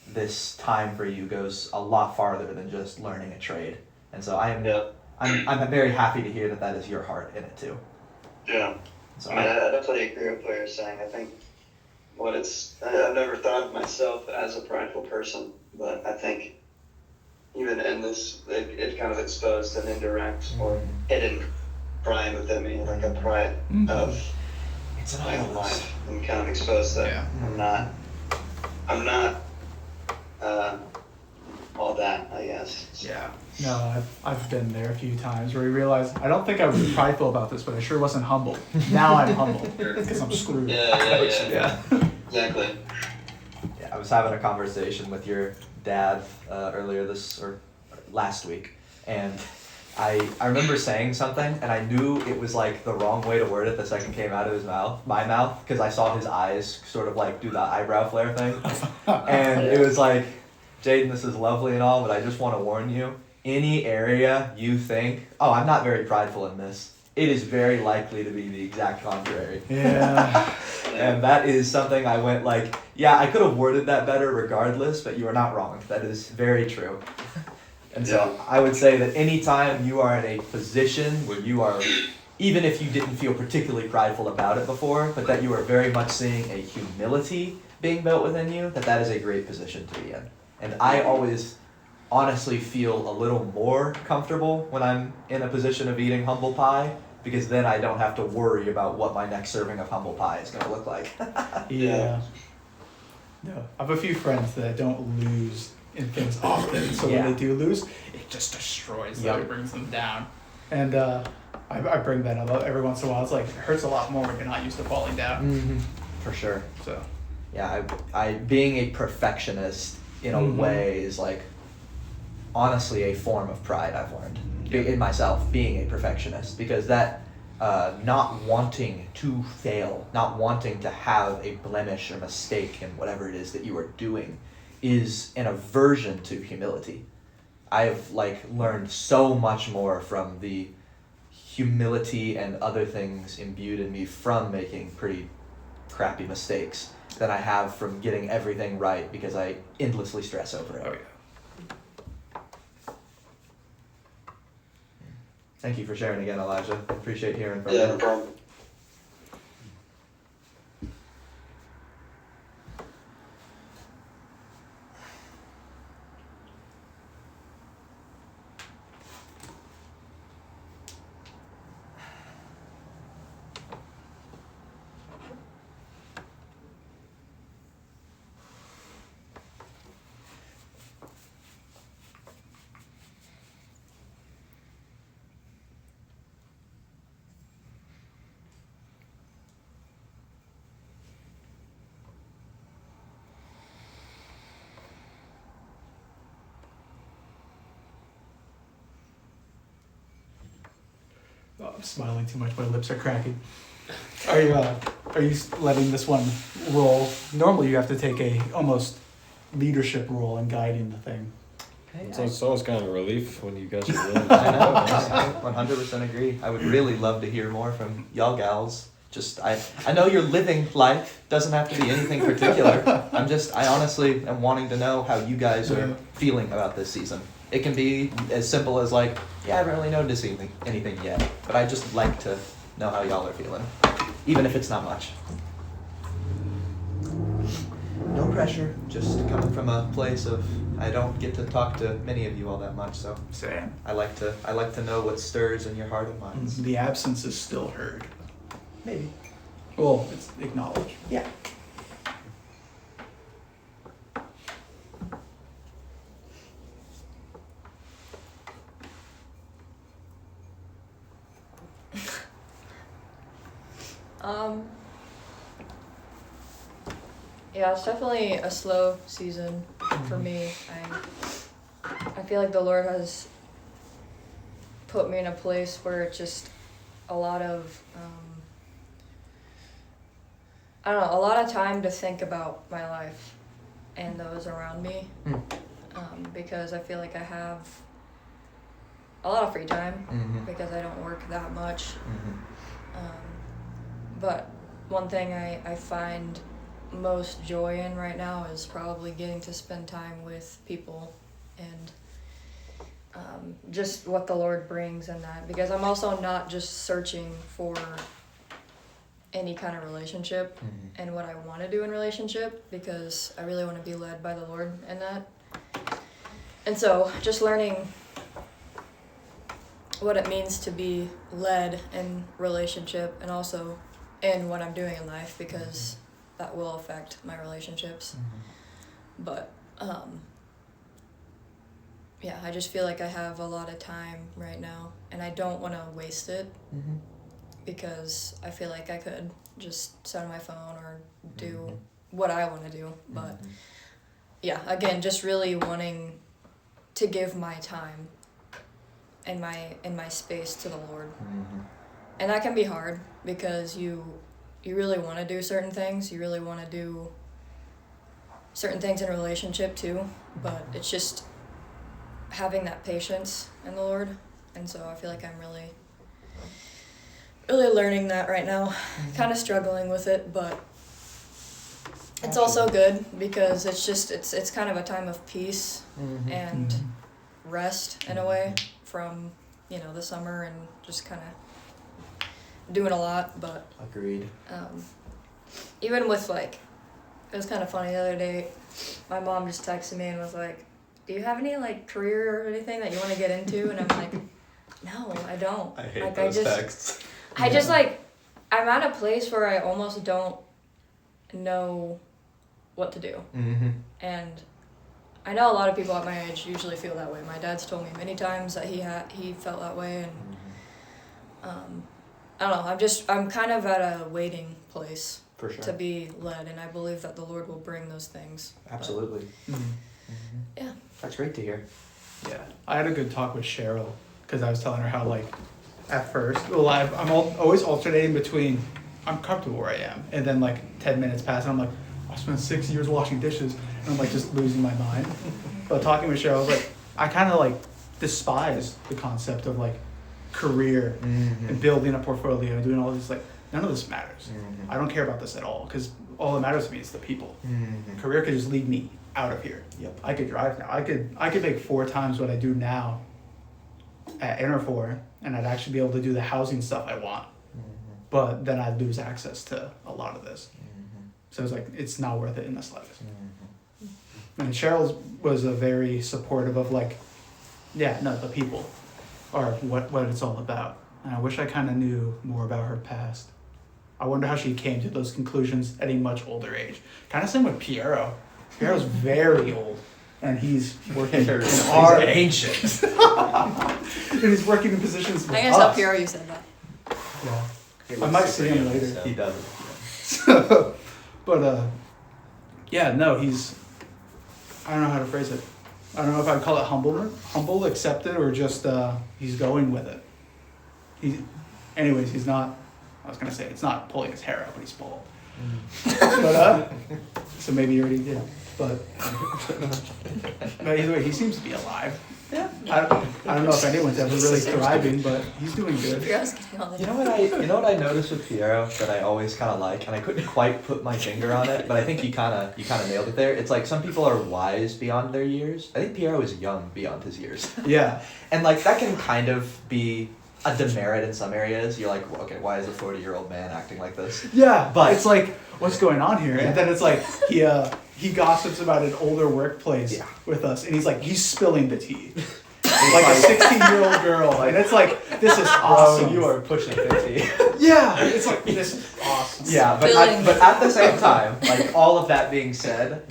this time for you goes a lot farther than just learning a trade. And so I'm very happy to hear that is your heart in it too. Yeah. So I definitely agree with what you're saying. I think I've never thought of myself as a prideful person, but I think even in this, it kind of exposed an indirect or hidden pride within me, like a pride of it's my own life, and kind of exposed that I'm not all that, I guess. Yeah. No, I've been there a few times where you realize, I don't think I was prideful about this, but I sure wasn't humble. Now I'm humble because I'm screwed. Yeah. Exactly. Yeah, I was having a conversation with your dad earlier last week, and I remember saying something, and I knew it was like the wrong way to word it the second it came out of my mouth, because I saw his eyes sort of like do the eyebrow flare thing, and it was like, Jaden, this is lovely and all, but I just want to warn you, any area you think, oh, I'm not very prideful in this, it is very likely to be the exact contrary. Yeah. And that is something I went like, yeah, I could have worded that better regardless, but you are not wrong. That is very true. And so I would say that anytime you are in a position where you are, even if you didn't feel particularly prideful about it before, but that you are very much seeing a humility being built within you, that is a great position to be in. And I always honestly feel a little more comfortable when I'm in a position of eating humble pie, because then I don't have to worry about what my next serving of humble pie is going to look like. Yeah. No, I have a few friends that don't lose in things often, so when they do lose, it just destroys them, it brings them down. And I bring that up every once in a while. It's like, it hurts a lot more when you're not used to falling down. For sure. So. Yeah, I being a perfectionist in a way is like honestly a form of pride I've learned in myself, being a perfectionist, because that not wanting to fail, not wanting to have a blemish or mistake in whatever it is that you are doing is an aversion to humility. I've learned so much more from the humility and other things imbued in me from making pretty crappy mistakes than I have from getting everything right, because I endlessly stress over it. Oh yeah. Thank you for sharing again, Elijah. Appreciate hearing from you. Yeah, no problem. Oh, I'm smiling too much. My lips are cracking. Are you letting this one roll? Normally, you have to take a almost leadership role in guiding the thing. So it's always kind of a relief when you guys are willing I know. to. 100% agree. I would really love to hear more from y'all gals. Just I know your living life doesn't have to be anything particular. I honestly am wanting to know how you guys are feeling about this season. It can be as simple as I haven't really noticed anything yet, but I just like to know how y'all are feeling, even if it's not much. No pressure, just coming from a place of I don't get to talk to many of you all that much, so Sam. I like to know what stirs in your heart and minds. The absence is still heard. Maybe. Well, it's acknowledged. Yeah. Yeah, it's definitely a slow season for me. I feel like the Lord has put me in a place where it's just a lot of I don't know, a lot of time to think about my life and those around me. Because I feel like I have a lot of free time because I don't work that much. But one thing I find most joy in right now is probably getting to spend time with people and just what the Lord brings in that, because I'm also not just searching for any kind of relationship and what I want to do in relationship, because I really want to be led by the Lord in that. And so just learning what it means to be led in relationship and also in what I'm doing in life, because that will affect my relationships. But yeah, I just feel like I have a lot of time right now and I don't want to waste it because I feel like I could just sit on my phone or do what I want to do. But yeah, again, just really wanting to give my time and my space to the Lord. And that can be hard because you really want to do certain things. You really want to do certain things in a relationship too, but it's just having that patience in the Lord. And so I feel like I'm really learning that right now. Kind of struggling with it, but it's also good because it's kind of a time of peace and rest in a way from, the summer and just kind of doing a lot. But Agreed. even with it was kind of funny the other day, my mom just texted me and was like, do you have any career or anything that you want to get into? And I'm like, no, I don't. I hate like, those texts. I just I'm at a place where I almost don't know what to do. And I know a lot of people at my age usually feel that way. My dad's told me many times that he felt that way, and I don't know. I'm kind of at a waiting place For sure. to be led, and I believe that the Lord will bring those things. Absolutely. Yeah. That's great to hear. Yeah, I had a good talk with Cheryl because I was telling her how at first, I'm always alternating between I'm comfortable where I am, and then 10 minutes pass and I'm like, I spent 6 years washing dishes, and I'm just losing my mind. But talking with Cheryl, I was I kind of despise the concept of career and building a portfolio and doing all this. None of this matters. I don't care about this at all because all that matters to me is the people. Career could just lead me out of here. Yep. I could drive now. I could make 4 times what I do now at Interfor, and I'd actually be able to do the housing stuff I want. But then I'd lose access to a lot of this. So it's it's not worth it in the slightest. And Cheryl was a very supportive of the people are what it's all about. And I wish I kind of knew more about her past. I wonder how she came to those conclusions at a much older age. Kind of same with Piero. Piero's very old, and he's working in our ancient. and he's working in positions with I guess up us. here you said that. Yeah. I might see him later. He does. But yeah, no, he's, I don't know how to phrase it. I don't know if I'd call it humble, accepted, or just he's going with it. He's not, I was gonna say it's not pulling his hair out, but he's bald. But so maybe he already did. But either way, he seems to be alive. Yeah. I don't know if anyone's ever really thriving, but he's doing good. Piero's getting all the You know what I noticed with Piero that I always kind of like, and I couldn't quite put my finger on it, but I think you kind of nailed it there. It's some people are wise beyond their years. I think Piero is young beyond his years. Yeah. And that can kind of be a demerit in some areas. You're well, okay, why is a 40-year-old man acting like this? Yeah, But- it's what's going on here? Yeah. And then it's he gossips about an older workplace Yeah. with us, and he's spilling the tea. Like a 16-year-old girl, and it's like, this is awesome. You are pushing 50. Yeah, it's like, this is awesome. Yeah, but at the same time, like all of that being said,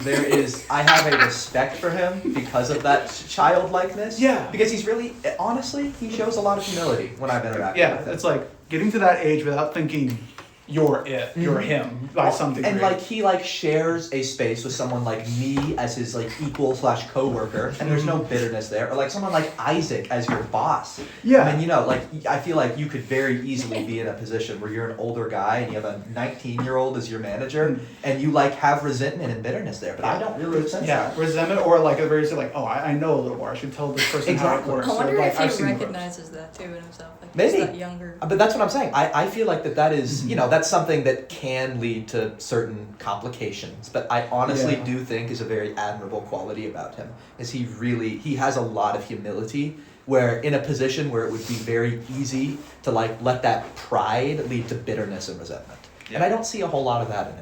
I have a respect for him because of that childlikeness. Yeah. Because he's really, honestly, he shows a lot of humility when I've interacted Yeah, with him. it's like getting to that age without thinking you're it, you're him by some degree. And like he shares a space with someone like me as his equal / coworker, and there's no bitterness there. Or like someone like Isaac as your boss. Yeah. I mean, I feel like you could very easily be in a position where you're an older guy and you have a 19-year-old as your manager, and you have resentment and bitterness there. But I don't really sense that. Resentment, or like a very like, oh, I know a little more. I should tell this person how it Exactly. works. I wonder or, like, if I've he seen the ropes. recognizes that too in himself. Like Maybe. he's that younger. But that's what I'm saying. I feel like that is, that's something that can lead to certain complications. But I honestly Yeah. do think is a very admirable quality about him. Is he has a lot of humility, where in a position where it would be very easy to let that pride lead to bitterness and resentment. And I don't see a whole lot of that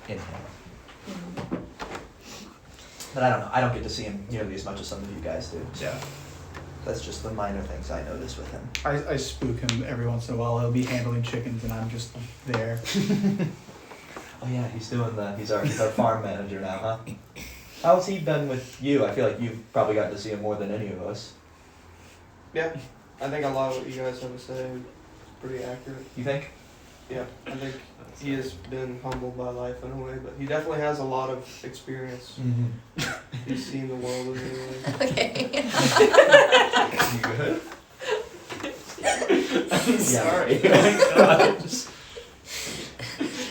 in him. But I don't know. I don't get to see him nearly as much as some of you guys do. So. Yeah. That's just the minor things I notice with him. I spook him every once in a while. He'll be handling chickens, and I'm just there. Oh yeah, he's our farm manager now, huh? How's he been with you? I feel like you've probably gotten to see him more than any of us. Yeah, I think a lot of what you guys have to say is pretty accurate. You think? Yeah, I think he has been humbled by life in a way, but he definitely has a lot of experience. Mm-hmm. He's seen the world in many ways. Okay. You good? I'm sorry.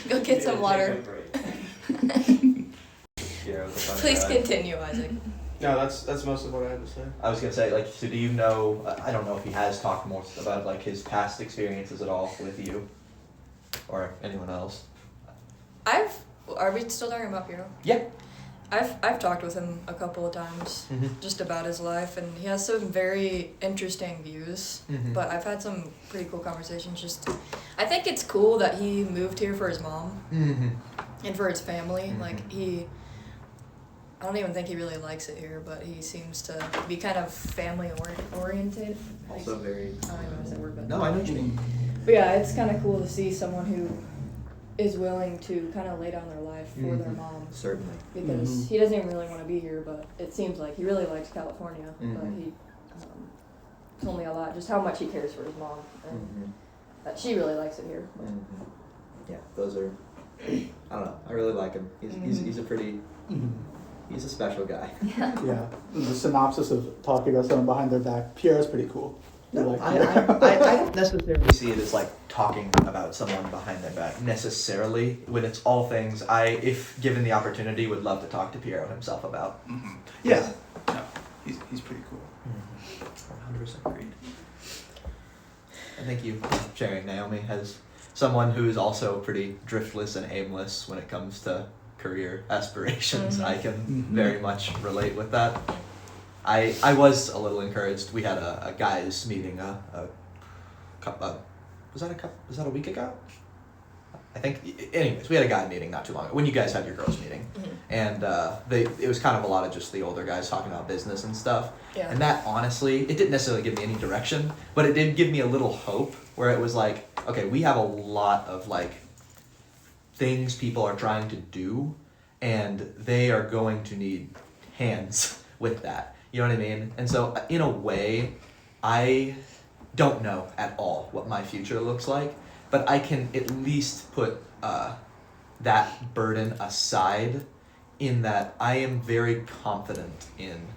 Go get some water. Yeah, with the funny Please guy. continue, Isaac. No, that's most of what I had to say. I was gonna say, so do you know? I don't know if he has talked more about his past experiences at all with you, or anyone else. Are we still talking about Piero? Yeah. I've talked with him a couple of times just about his life, and he has some very interesting views. Mhm. But I've had some pretty cool conversations. I think it's cool that he moved here for his mom Mm-hmm. and for his family. Mhm. Like I don't even think he really likes it here, but he seems to be kind of family oriented. Also very. I don't even know if that word, but No, I know what you mean. But yeah, it's kind of cool to see someone who is willing to kind of lay down their life for their Mhm. mom. Certainly. Because he doesn't even really want to be here, but it seems like he really likes California. But Mhm. he told me a lot, just how much he cares for his mom, and Mm-hmm. that she really likes it here. Yeah, those are. I don't know. I really like him. He's a pretty. Mhm. He's a special guy. Yeah. The synopsis of talking about someone behind their back. Pierre's pretty cool. We No, like I don't necessarily see it as talking about someone behind their back necessarily. When it's all things if given the opportunity, would love to talk to Piero himself about. Yeah. No, he's pretty cool. 100% agreed. And thank you for sharing Naomi as someone who is also pretty driftless and aimless when it comes to career aspirations. Mhm. I can Mhm. very much relate with that. I was a little encouraged. We had a guys meeting was that a week ago? I think. Anyways, we had a guy meeting not too long ago when you guys had your girls meeting, and it was kind of a lot of just the older guys talking about business and stuff. Yeah. And that honestly, it didn't necessarily give me any direction, but it did give me a little hope where it was like, okay, we have a lot of things people are trying to do, and they are going to need hands with that. You know what I mean? And so in a way, I don't know at all what my future looks like, but I can at least put that burden aside in that I am very confident in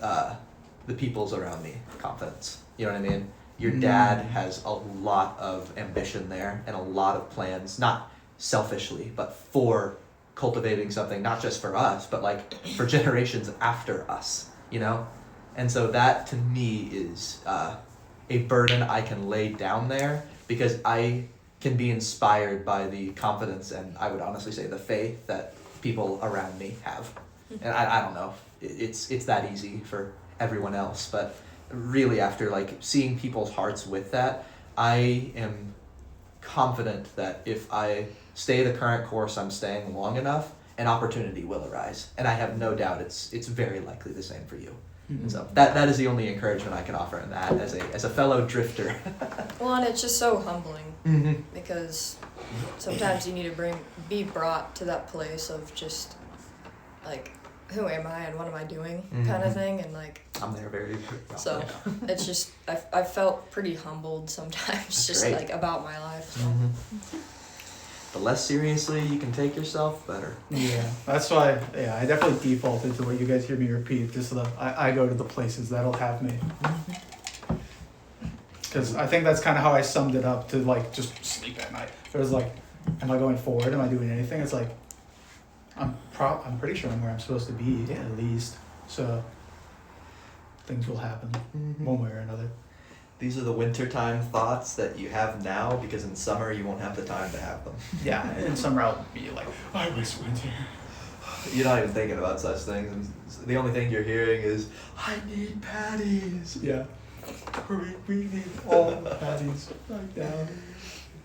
the people's around me confidence. You know what I mean? Your dad has a lot of ambition there and a lot of plans, not selfishly, but for cultivating something, not just for us, but for generations after us, you know? And so that to me is a burden I can lay down there because I can be inspired by the confidence and I would honestly say the faith that people around me have. And I don't know, it's that easy for everyone else, but really after seeing people's hearts with that, I am confident that if I stay the current course I'm staying long enough an opportunity will arise, and I have no doubt it's very likely the same for you. Mhm. So that is the only encouragement I can offer in that as a fellow drifter. Well, and it's just so humbling Mm-hmm. because sometimes you need to be brought to that place of just like, who am I and what am I doing kind Mhm. of thing, and like, I'm there very. so it's just I felt pretty humbled sometimes, That's just great. like about my life. So. Mm-hmm. The less seriously you can take yourself, better. Yeah, that's why. Yeah, I definitely defaulted to what you guys hear me repeat. Just so that I go to the places that'll have me. Because I think that's kind of how I summed it up to like just sleep at night. It was like, am I going forward? Am I doing anything? It's like, I'm pretty sure I'm where I'm supposed to be at least. So things will happen one way or another. These are the wintertime thoughts that you have now, because in summer you won't have the time to have them. Yeah, and summer I'll be like, I wish winter. You're not even thinking about such things, and the only thing you're hearing is, I need patties. Yeah. We need all patties right now.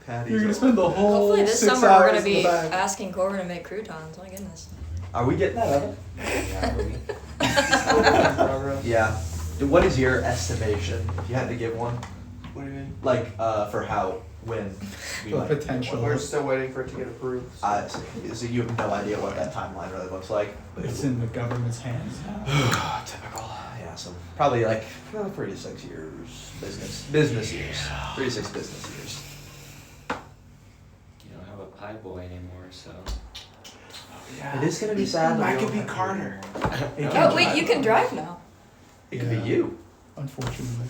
Patties. You're gonna spend the whole Hopefully this 6 summer we're hours gonna in the be back. asking Corbin to make croutons. My goodness. Are we getting that oven? Yeah, we- Progress. Yeah. What is your estimation, if you had to give one? What do you mean? Like, for when we The might. potential. We're still waiting for it to get approved. So. I see. So you have no idea what that timeline really looks like? But It's in the government's hands now. Typical. Yeah, so probably like 3 to 6 years business years. 3 to 6 business years. You don't have a pie boy anymore, so. Yeah. It is gonna be sad. that I we could don't be have Carter. you anymore. Oh wait, you can drive now. It could Yeah. be you. Unfortunately.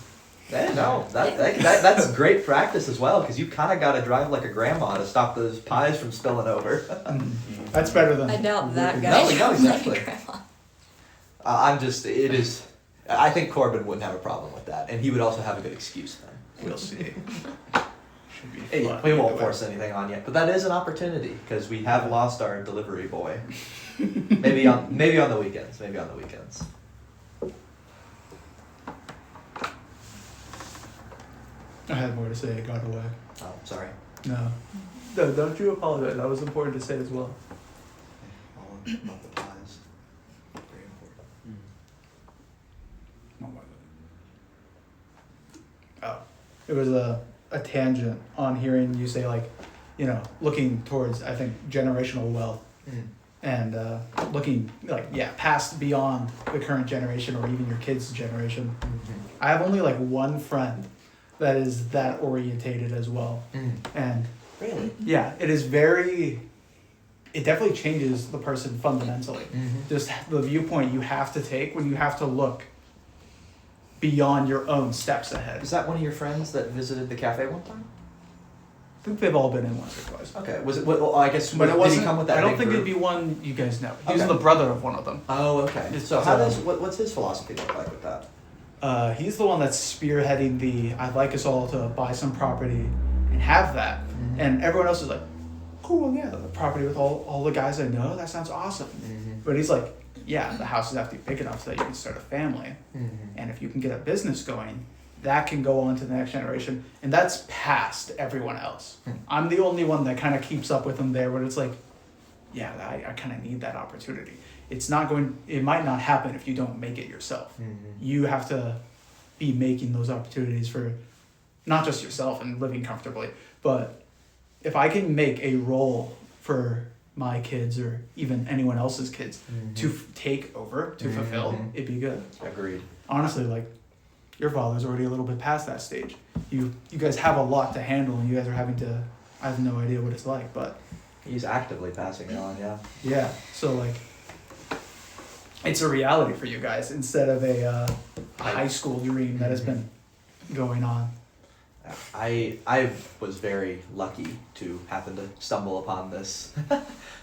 Yeah, no, that's great practice as well, because you kind of got to drive like a grandma to stop those pies from spilling over. That's better than. I doubt that whipping- guy. No, drove like exactly. a grandma. It is. I think Corbin wouldn't have a problem with that, and he would also have a good excuse then. We'll see. Should be Hey, fun. we won't Either way. force anything on yet, but that is an opportunity because we have lost our delivery boy. maybe on the weekends. Maybe on the weekends. I had more to say. It got away. Oh, sorry. No. No, don't you apologize. That was important to say as well. All about the pies. Very important. Oh my God. Oh, it was a tangent on hearing you say like, looking towards I think generational wealth and looking like past beyond the current generation or even your kids' generation. I have only like one friend that is that orientated as well, and Really? yeah, it definitely changes the person fundamentally. Just the viewpoint you have to take when you have to look beyond your own steps ahead. Is that one of your friends that visited the cafe one time? I think they've all been in once or twice. Okay. Was it? Well, I guess. But it did wasn't. he come with that? I don't big think group? it'd be one you guys know. He's Okay. the brother of one of them. Oh, okay. It's, So what's his philosophy look like with that? He's the one that's spearheading the. I'd like us all to buy some property and have that, and everyone else is like, cool, yeah, the property with all the guys I know. That sounds awesome. But he's like, yeah, the houses have to be big enough so that you can start a family, and if you can get a business going, that can go on to the next generation, and that's past everyone else. I'm the only one that kind of keeps up with them there, but it's like, yeah, I kind of need that opportunity. It might not happen if you don't make it yourself. You have to be making those opportunities for not just yourself and living comfortably, but if I can make a role for my kids or even anyone else's kids to take over, to fulfill, it'd be good. Agreed. Honestly, like, your father's already a little bit past that stage. You guys have a lot to handle, and you guys are having to. I have no idea what it's like, but He's actively passing it on. Yeah. yeah. So like, it's a reality for you guys instead of a high school dream that has been going on. I was very lucky to happen to stumble upon this,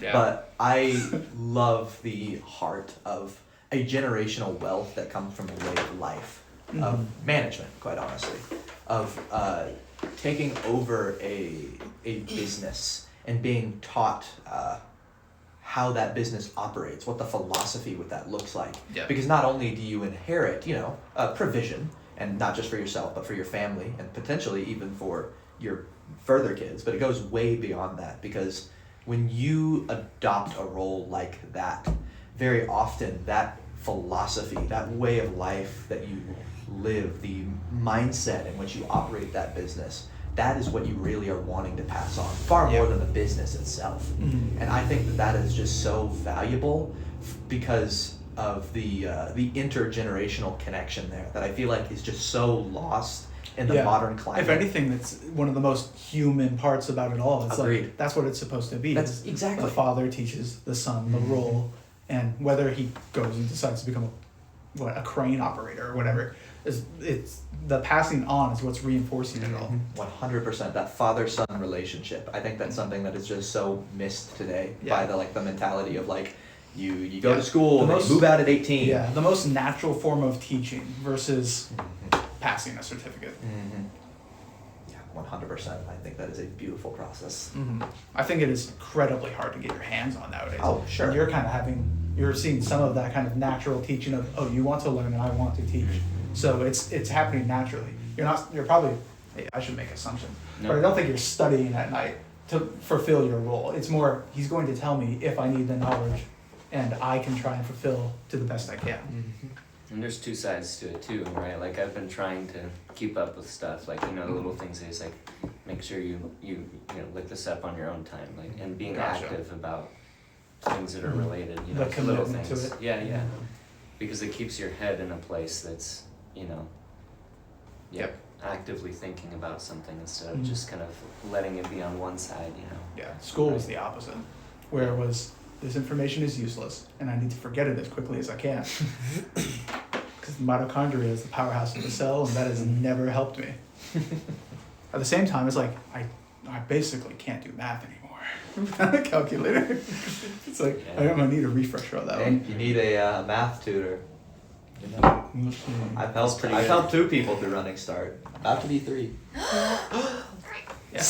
Yeah. but I love the heart of a generational wealth that comes from a way of life, of management, quite honestly, of taking over a business and being taught how that business operates, what the philosophy with that looks like. Yeah. Because not only do you inherit, provision, and not just for yourself, but for your family, and potentially even for your further kids, but it goes way beyond that, because when you adopt a role like that, very often that philosophy, that way of life that you live, the mindset in which you operate that business, that is what you really are wanting to pass on, far more than the business itself. Mhm. And I think that that is just so valuable because of the intergenerational connection there that I feel like is just so lost in the Yeah. modern climate. If anything, that's one of the most human parts about it all. It's Agreed. like that's what it's supposed to be. That's exactly. The father teaches the son the role, and whether he goes and decides to become a crane operator or whatever, it's the passing on is what's reinforcing it all. 100%. That father-son relationship. I think that's something that is just so missed today by the mentality of like you go to school, and you move out at 18. Yeah, the most natural form of teaching versus passing a certificate. Yeah, 100%. I think that is a beautiful process. I think it is incredibly hard to get your hands on nowadays. Oh, sure. And you're seeing some of that kind of natural teaching of, oh, you want to learn and I want to teach. So it's happening naturally. You're probably, hey, I should make assumptions, No. but I don't think you're studying at night to fulfill your role. It's more, he's going to tell me if I need the knowledge and I can try and fulfill to the best I can. And there's two sides to it too, right? Like I've been trying to keep up with stuff, like, you know, the little things is like, make sure you look this up on your own time, like, and being Gotcha. active about things that are related, you The know, to little commitment to things. it. Yeah. Because it keeps your head in a place that's, you know, actively thinking about something instead of just kind of letting it be on one side, you know. Yeah, school was the opposite, where it was, this information is useless, and I need to forget it as quickly as I can. Because the mitochondria is the powerhouse of the cell, and that has never helped me. At the same time, it's like, I basically can't do math anymore. Calculator. It's like, I need a refresher on that Hey, one. you need a math tutor. You know, I've helped 2 people through Running Start. About to be 3. Yeah.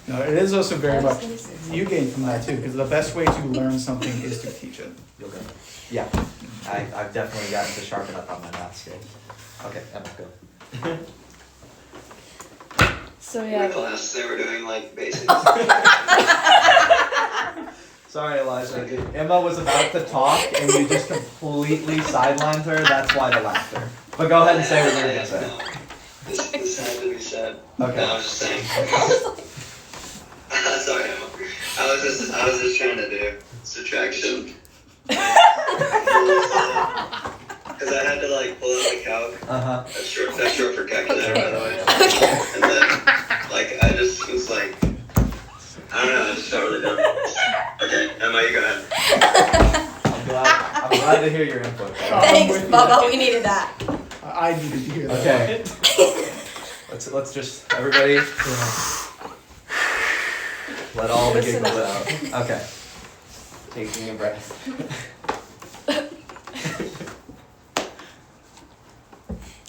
No, it is also very much, you gain from that too, because the best way to learn something is to teach it. You'll go. Yeah, I've definitely gotten to sharpen up on my math skills. Okay, Emma, go. So In yeah, class, they were doing like basics. Sorry, Elijah. Emma was about to talk and you just completely sidelined her. That's why the laughter. But go ahead and say what you were gonna say. No, this had to be said. Okay. No, I was just saying. Sorry, Emma. I was just trying to do subtraction. Because I had to like pull out the calc. That's short for calculator, by the way. And then like I just was like, I don't know, I just felt really dumb. Okay, Emma, you go ahead. I'm glad to hear your input. Thanks, Bubba. We needed that. I needed to hear that. Okay. Let's just everybody let all the Listen giggles up. out. Okay. Taking a breath.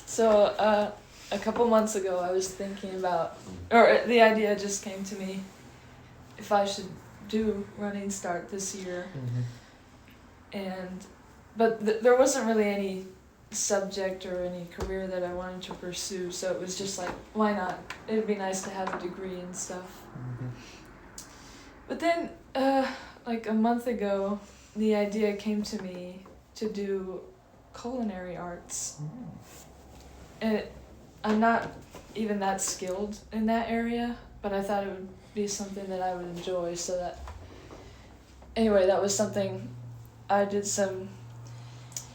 so a couple months ago, I was thinking about, or the idea just came to me, if I should do Running Start this year. But there wasn't really any subject or any career that I wanted to pursue, so it was just like, why not? It'd be nice to have a degree and stuff. But then, like a month ago, the idea came to me to do culinary arts. And I'm not even that skilled in that area, but I thought it would be something that I would enjoy, so that... Anyway, that was something I did some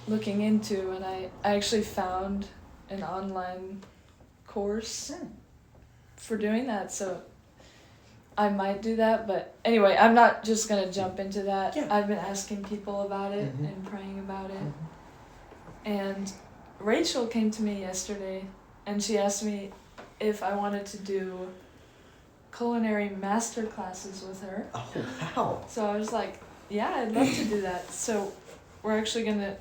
looking into, and I actually found an online course for doing that, so I might do that, but anyway, I'm not just gonna jump into that. Yeah. I've been asking people about it and praying about it. And Rachel came to me yesterday, and she asked me if I wanted to do culinary master classes with her. Oh wow. So I was like, yeah, I'd love to do that. So we're actually gonna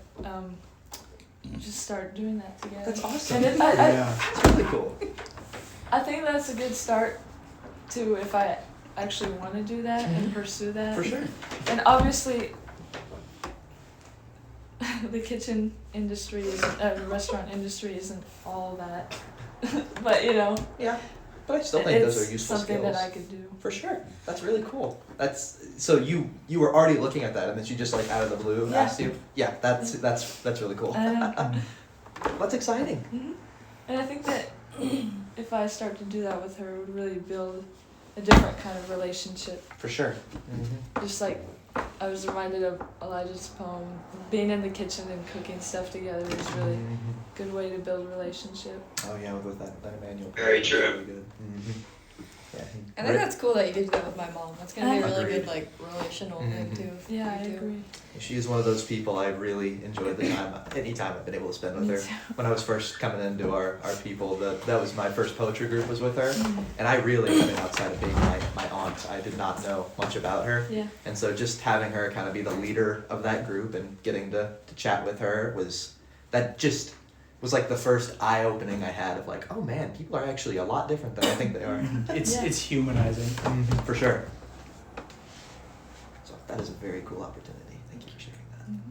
just start doing that together. That's awesome. And It's really cool. I think that's a good start to if I actually want to do that and pursue that. For sure. And obviously, the kitchen industry, the restaurant industry isn't all that. But you know, Yeah. But I still think those It's are useful something skills. that I could do. For sure. That's really cool. That's so you were already looking at that and then she just like out of the blue Yeah. asked you. Yeah, that's really cool. That's exciting. Mhm. And I think that if I start to do that with her, it would really build a different kind of relationship. For sure. Just like I was reminded of Elijah's poem, being in the kitchen and cooking stuff together is really a good way to build a relationship. Oh yeah, with that Emmanuel. Very true. Really good. Yeah. I think that's cool that you did that with my mom. That's gonna be a really Agreed. good like relational thing too. for Yeah, I you two. agree. She is one of those people I really enjoyed the any time I've been able to spend with Me her. too. When I was first coming into our people, that was my first poetry group was with her. Mhm. And I really, I mean, outside of being my aunt, I did not know much about her. Yeah. And so just having her kind of be the leader of that group and getting to chat with her was like the first eye-opening I had of like, oh man, people are actually a lot different than I think they are. It's Yeah. it's humanizing. For sure. So that is a very cool opportunity. Thank you for sharing that.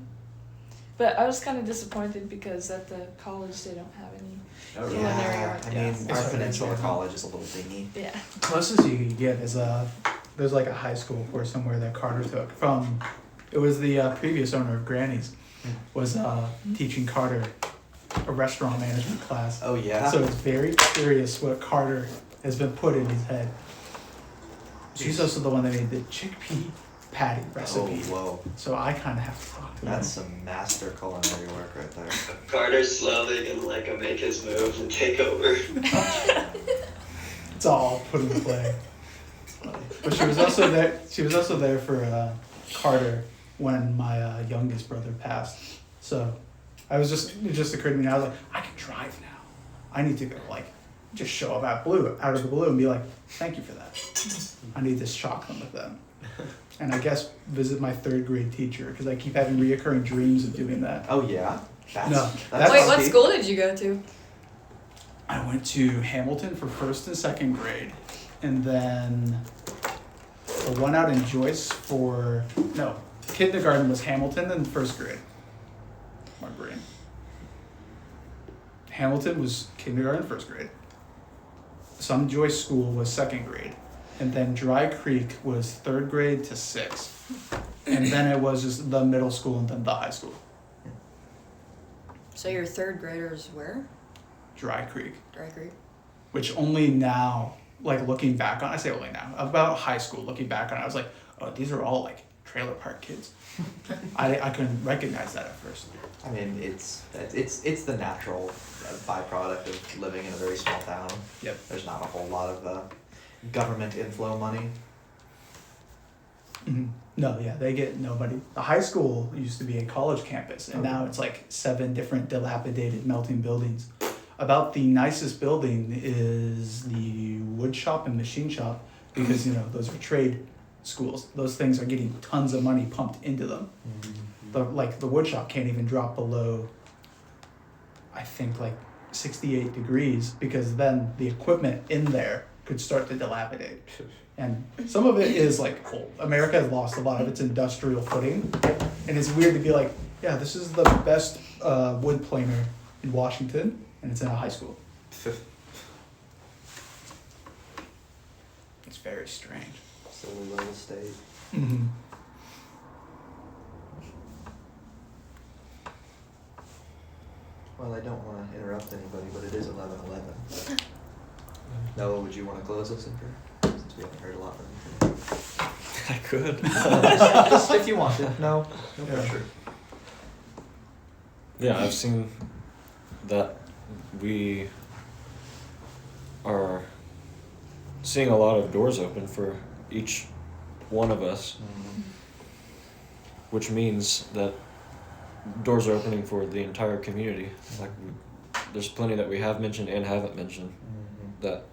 But I was kind of disappointed because at the college they don't have any. Culinary art. I Yeah. mean, our It's Peninsula right. College is a little dingy. Yeah. Closest you can get is there's like a high school course somewhere that Carter took from. It was the previous owner of Granny's was teaching Carter a restaurant management class. Oh yeah. So it's very curious what Carter has been put in his head. She's also the one that made the chickpea patty recipe. Oh whoa. So I kind of have to talk to her. That's some master culinary work right there. Carter's slowly gonna let him make his move and take over. It's all put in play. But she was also there. She was also there for Carter when my youngest brother passed. So it just occurred to me now. I was like, I can drive now. I need to go like just show up out of the blue and be like, thank you for that. I need to shock them with them. And I guess visit my 3rd grade teacher because I keep having reoccurring dreams of doing that. Oh yeah. That's, No. That's Wait, what funky. school did you go to? I went to Hamilton for 1st and 2nd grade, and then the one out in Joyce for kindergarten was Hamilton and 1st grade. My brain. Hamilton was kindergarten, 1st grade. Some Joyce school was 2nd grade, and then Dry Creek was 3rd grade to 6th, and then it was just the middle school and then the high school. So your 3rd graders where? Dry Creek. Dry Creek. Which only now, like looking back on, I say only now, about high school, looking back on it, I was like, oh, these are all like trailer park kids. I couldn't recognize that at first. I mean, it's the natural byproduct of living in a very small town. Yep. There's not a whole lot of government inflow money. Mm-hmm. No, yeah, they get nobody. The high school used to be a college campus, and now it's like 7 different dilapidated melting buildings. About the nicest building is the wood shop and machine shop, because those are trade schools. Those things are getting tons of money pumped into them. The wood shop can't even drop below, I think, like 68 degrees, because then the equipment in there could start to dilapidate. And some of it is like old. America has lost a lot of its industrial footing, and it's weird to be like, yeah, this is the best wood planer in Washington, and it's in a high school. It's very strange. Silly little state. Mm-hmm. Well, I don't want to interrupt anybody, but it is 11:11. Noah, would you want to close us in prayer? Since we haven't heard a lot from you today. I could. Just if you want to. No Yeah. pressure. Yeah, I've seen that we are seeing a lot of doors open for each one of us, which means that doors are opening for the entire community. Like, there's plenty that we have mentioned and haven't mentioned that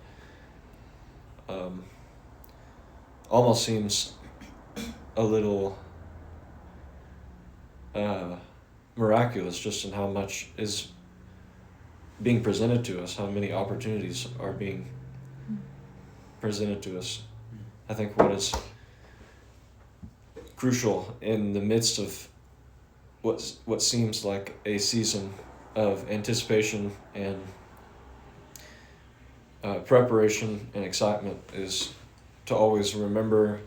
almost seems a little miraculous just in how much is being presented to us, how many opportunities are being presented to us. I think what is crucial in the midst of what seems like a season of anticipation and preparation and excitement is to always remember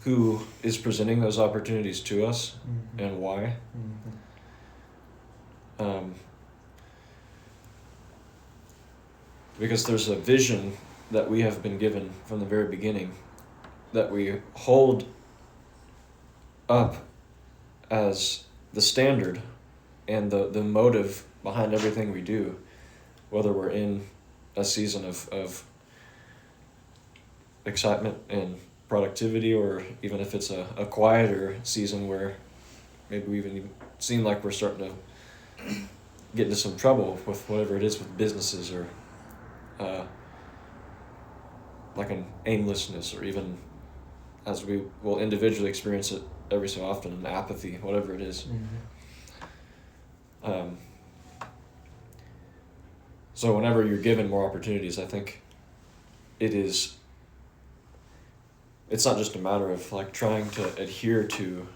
who is presenting those opportunities to us and why. Because there's a vision that we have been given from the very beginning that we hold up as the standard and the motive behind everything we do, whether we're in a season of excitement and productivity, or even if it's a quieter season where maybe we even seem like we're starting to get into some trouble with whatever it is with businesses, or like an aimlessness, or even as we will individually experience it every so often, an apathy, whatever it is. So whenever you're given more opportunities, I think it's not just a matter of like trying to adhere to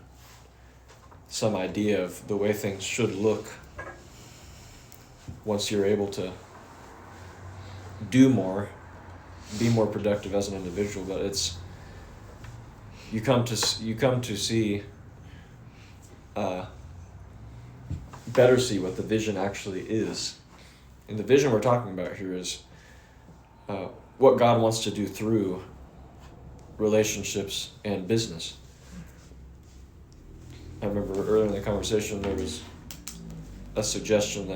some idea of the way things should look once you're able to do more, be more productive as an individual, but it's you come to see better see what the vision actually is. And the vision we're talking about here is what God wants to do through relationships and business. I remember earlier in the conversation there was a suggestion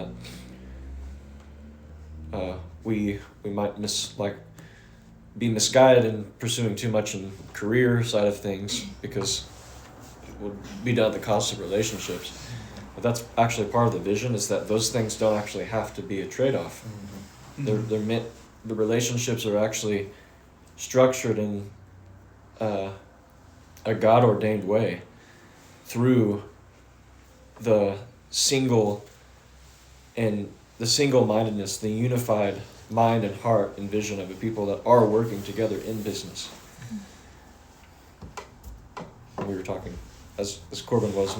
that we might be misguided in pursuing too much in career side of things because it would be done at the cost of relationships. But that's actually part of the vision, is that those things don't actually have to be a trade-off. They're meant, the relationships are actually structured in a God-ordained way through the single-mindedness, the unified mind and heart and vision of the people that are working together in business. We were talking, as Corbin was,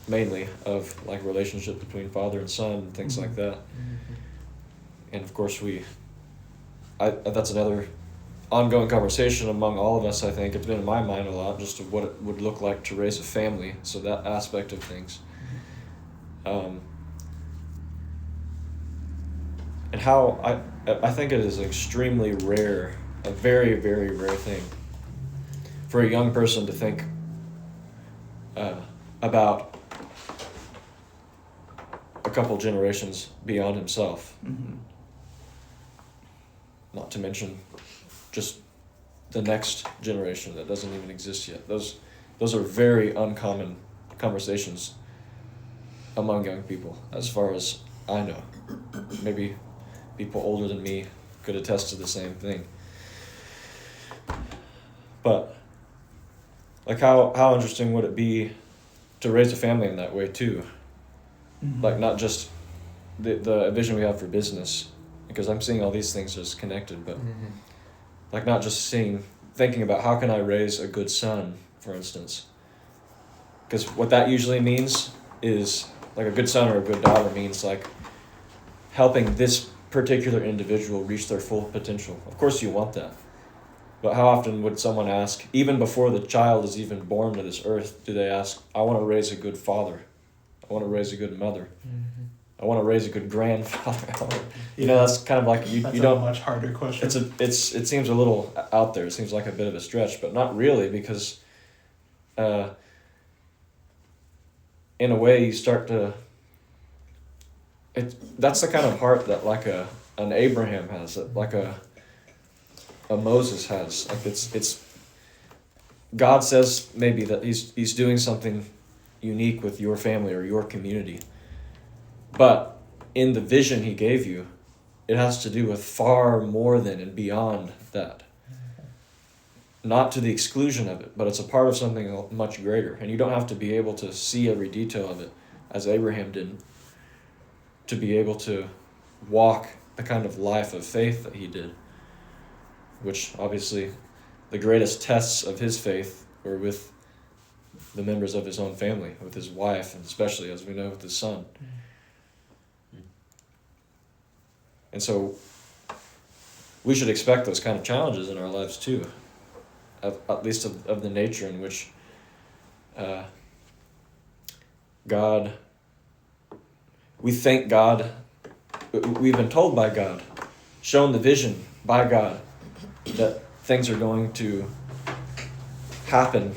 mainly of like relationship between father and son and things like that. And of course that's another ongoing conversation among all of us. I think it's been in my mind a lot, just of what it would look like to raise a family, so that aspect of things. And how I think it is extremely rare, a very, very rare thing for a young person to think about a couple generations beyond himself. Not to mention just the next generation that doesn't even exist yet. Those are very uncommon conversations among young people, as far as I know. Maybe people older than me could attest to the same thing. But like how interesting would it be to raise a family in that way too? Like not just the vision we have for business, because I'm seeing all these things as connected, but like not just thinking about how can I raise a good son, for instance. Because what that usually means is, like a good son or a good daughter means like helping this particular individual reach their full potential. Of course you want that. But how often would someone ask, even before the child is even born to this earth, do they ask, I want to raise a good father. I want to raise a good mother. I want to raise a good grandfather. That's kind of like you don't. A much harder question. It seems a little out there. It seems like a bit of a stretch, but not really, because in a way you start to. That's the kind of heart that like an Abraham has, that like a Moses has. Like it's God says maybe that he's doing something unique with your family or your community. But in the vision he gave you, it has to do with far more than and beyond that. Not to the exclusion of it, but it's a part of something much greater. And you don't have to be able to see every detail of it, as Abraham did, to be able to walk the kind of life of faith that he did. Which obviously the greatest tests of his faith were with the members of his own family, with his wife, and especially, as we know, with his son. And so we should expect those kind of challenges in our lives too, at least of the nature in which God, we thank God, we've been told by God, shown the vision by God, that things are going to happen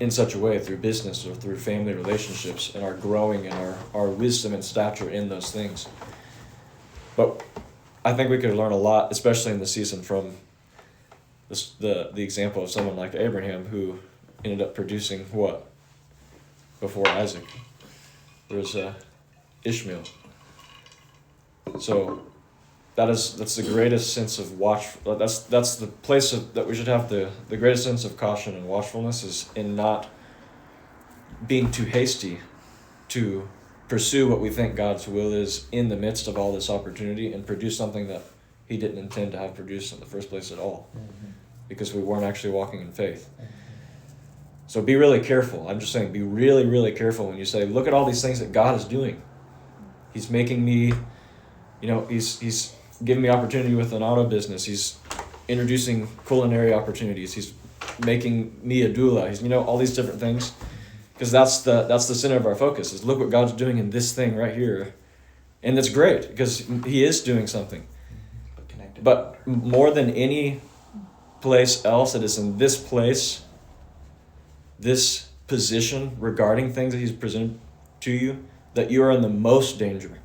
in such a way through business or through family relationships, and are growing in our wisdom and stature in those things. But I think we could learn a lot, especially in the season, from this, the example of someone like Abraham, who ended up producing what before Isaac? There was Ishmael. So that's the greatest sense of that's the place that we should have the greatest sense of caution and watchfulness, is in not being too hasty to pursue what we think God's will is in the midst of all this opportunity, and produce something that he didn't intend to have produced in the first place at all, because we weren't actually walking in faith. So be really careful. I'm just saying, be really, really careful when you say, look at all these things that God is doing. He's making me, he's giving me opportunity with an auto business. He's introducing culinary opportunities. He's making me a doula. He's, all these different things. Because that's the center of our focus, is look what God's doing in this thing right here. And it's great, because he is doing something. But more than any place else that is in this place, this position regarding things that he's presented to you, that you are in the most danger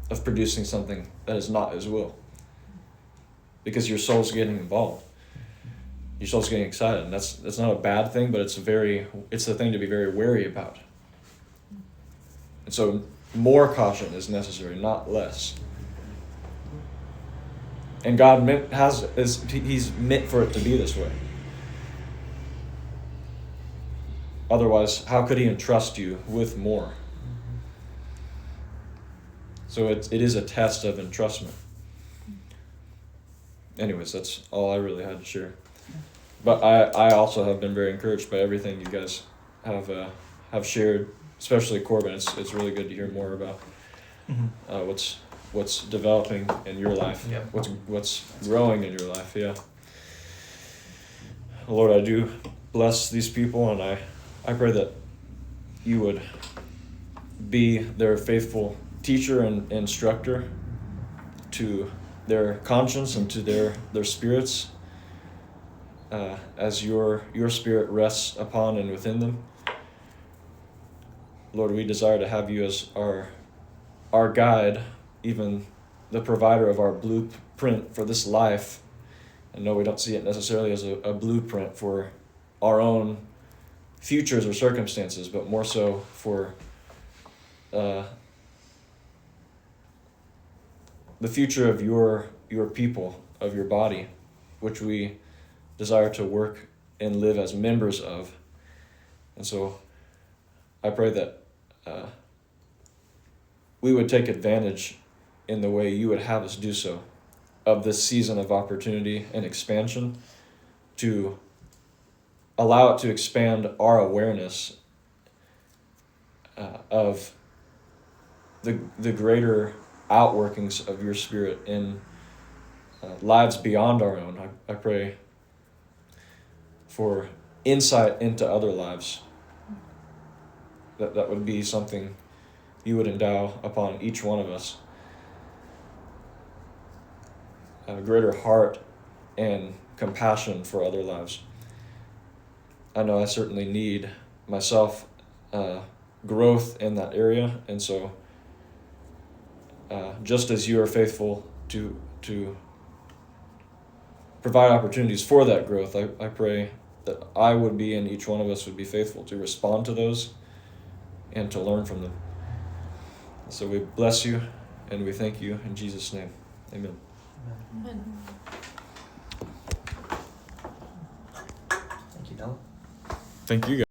of producing something that is not his will. Because your soul's getting involved. Your soul's getting excited, and that's not a bad thing, but it's the thing to be very wary about. And so more caution is necessary, not less. And God he's meant for it to be this way. Otherwise, how could he entrust you with more? So it is a test of entrustment. Anyways, that's all I really had to share. But I also have been very encouraged by everything you guys have shared, especially Corbin. It's really good to hear more about what's developing in your life, what's growing in your life. Yeah. Lord, I do bless these people, and I pray that you would be their faithful teacher and instructor to their conscience and to their spirits, as your spirit rests upon and within them. Lord, we desire to have you as our guide, even the provider of our blueprint for this life. And no, we don't see it necessarily as a blueprint for our own futures or circumstances, but more so for the future of your people, of your body, which we desire to work and live as members of. And so I pray that we would take advantage in the way you would have us do so of this season of opportunity and expansion, to allow it to expand our awareness of the greater outworkings of your spirit in lives beyond our own. I pray for insight into other lives, that would be something you would endow upon each one of us. A greater heart and compassion for other lives. I know I certainly need myself growth in that area, and so just as you are faithful to provide opportunities for that growth, I pray that I would be, and each one of us would be faithful to respond to those and to learn from them. So we bless you and we thank you in Jesus' name. Amen. Amen. Thank you, Noah. Thank you, guys.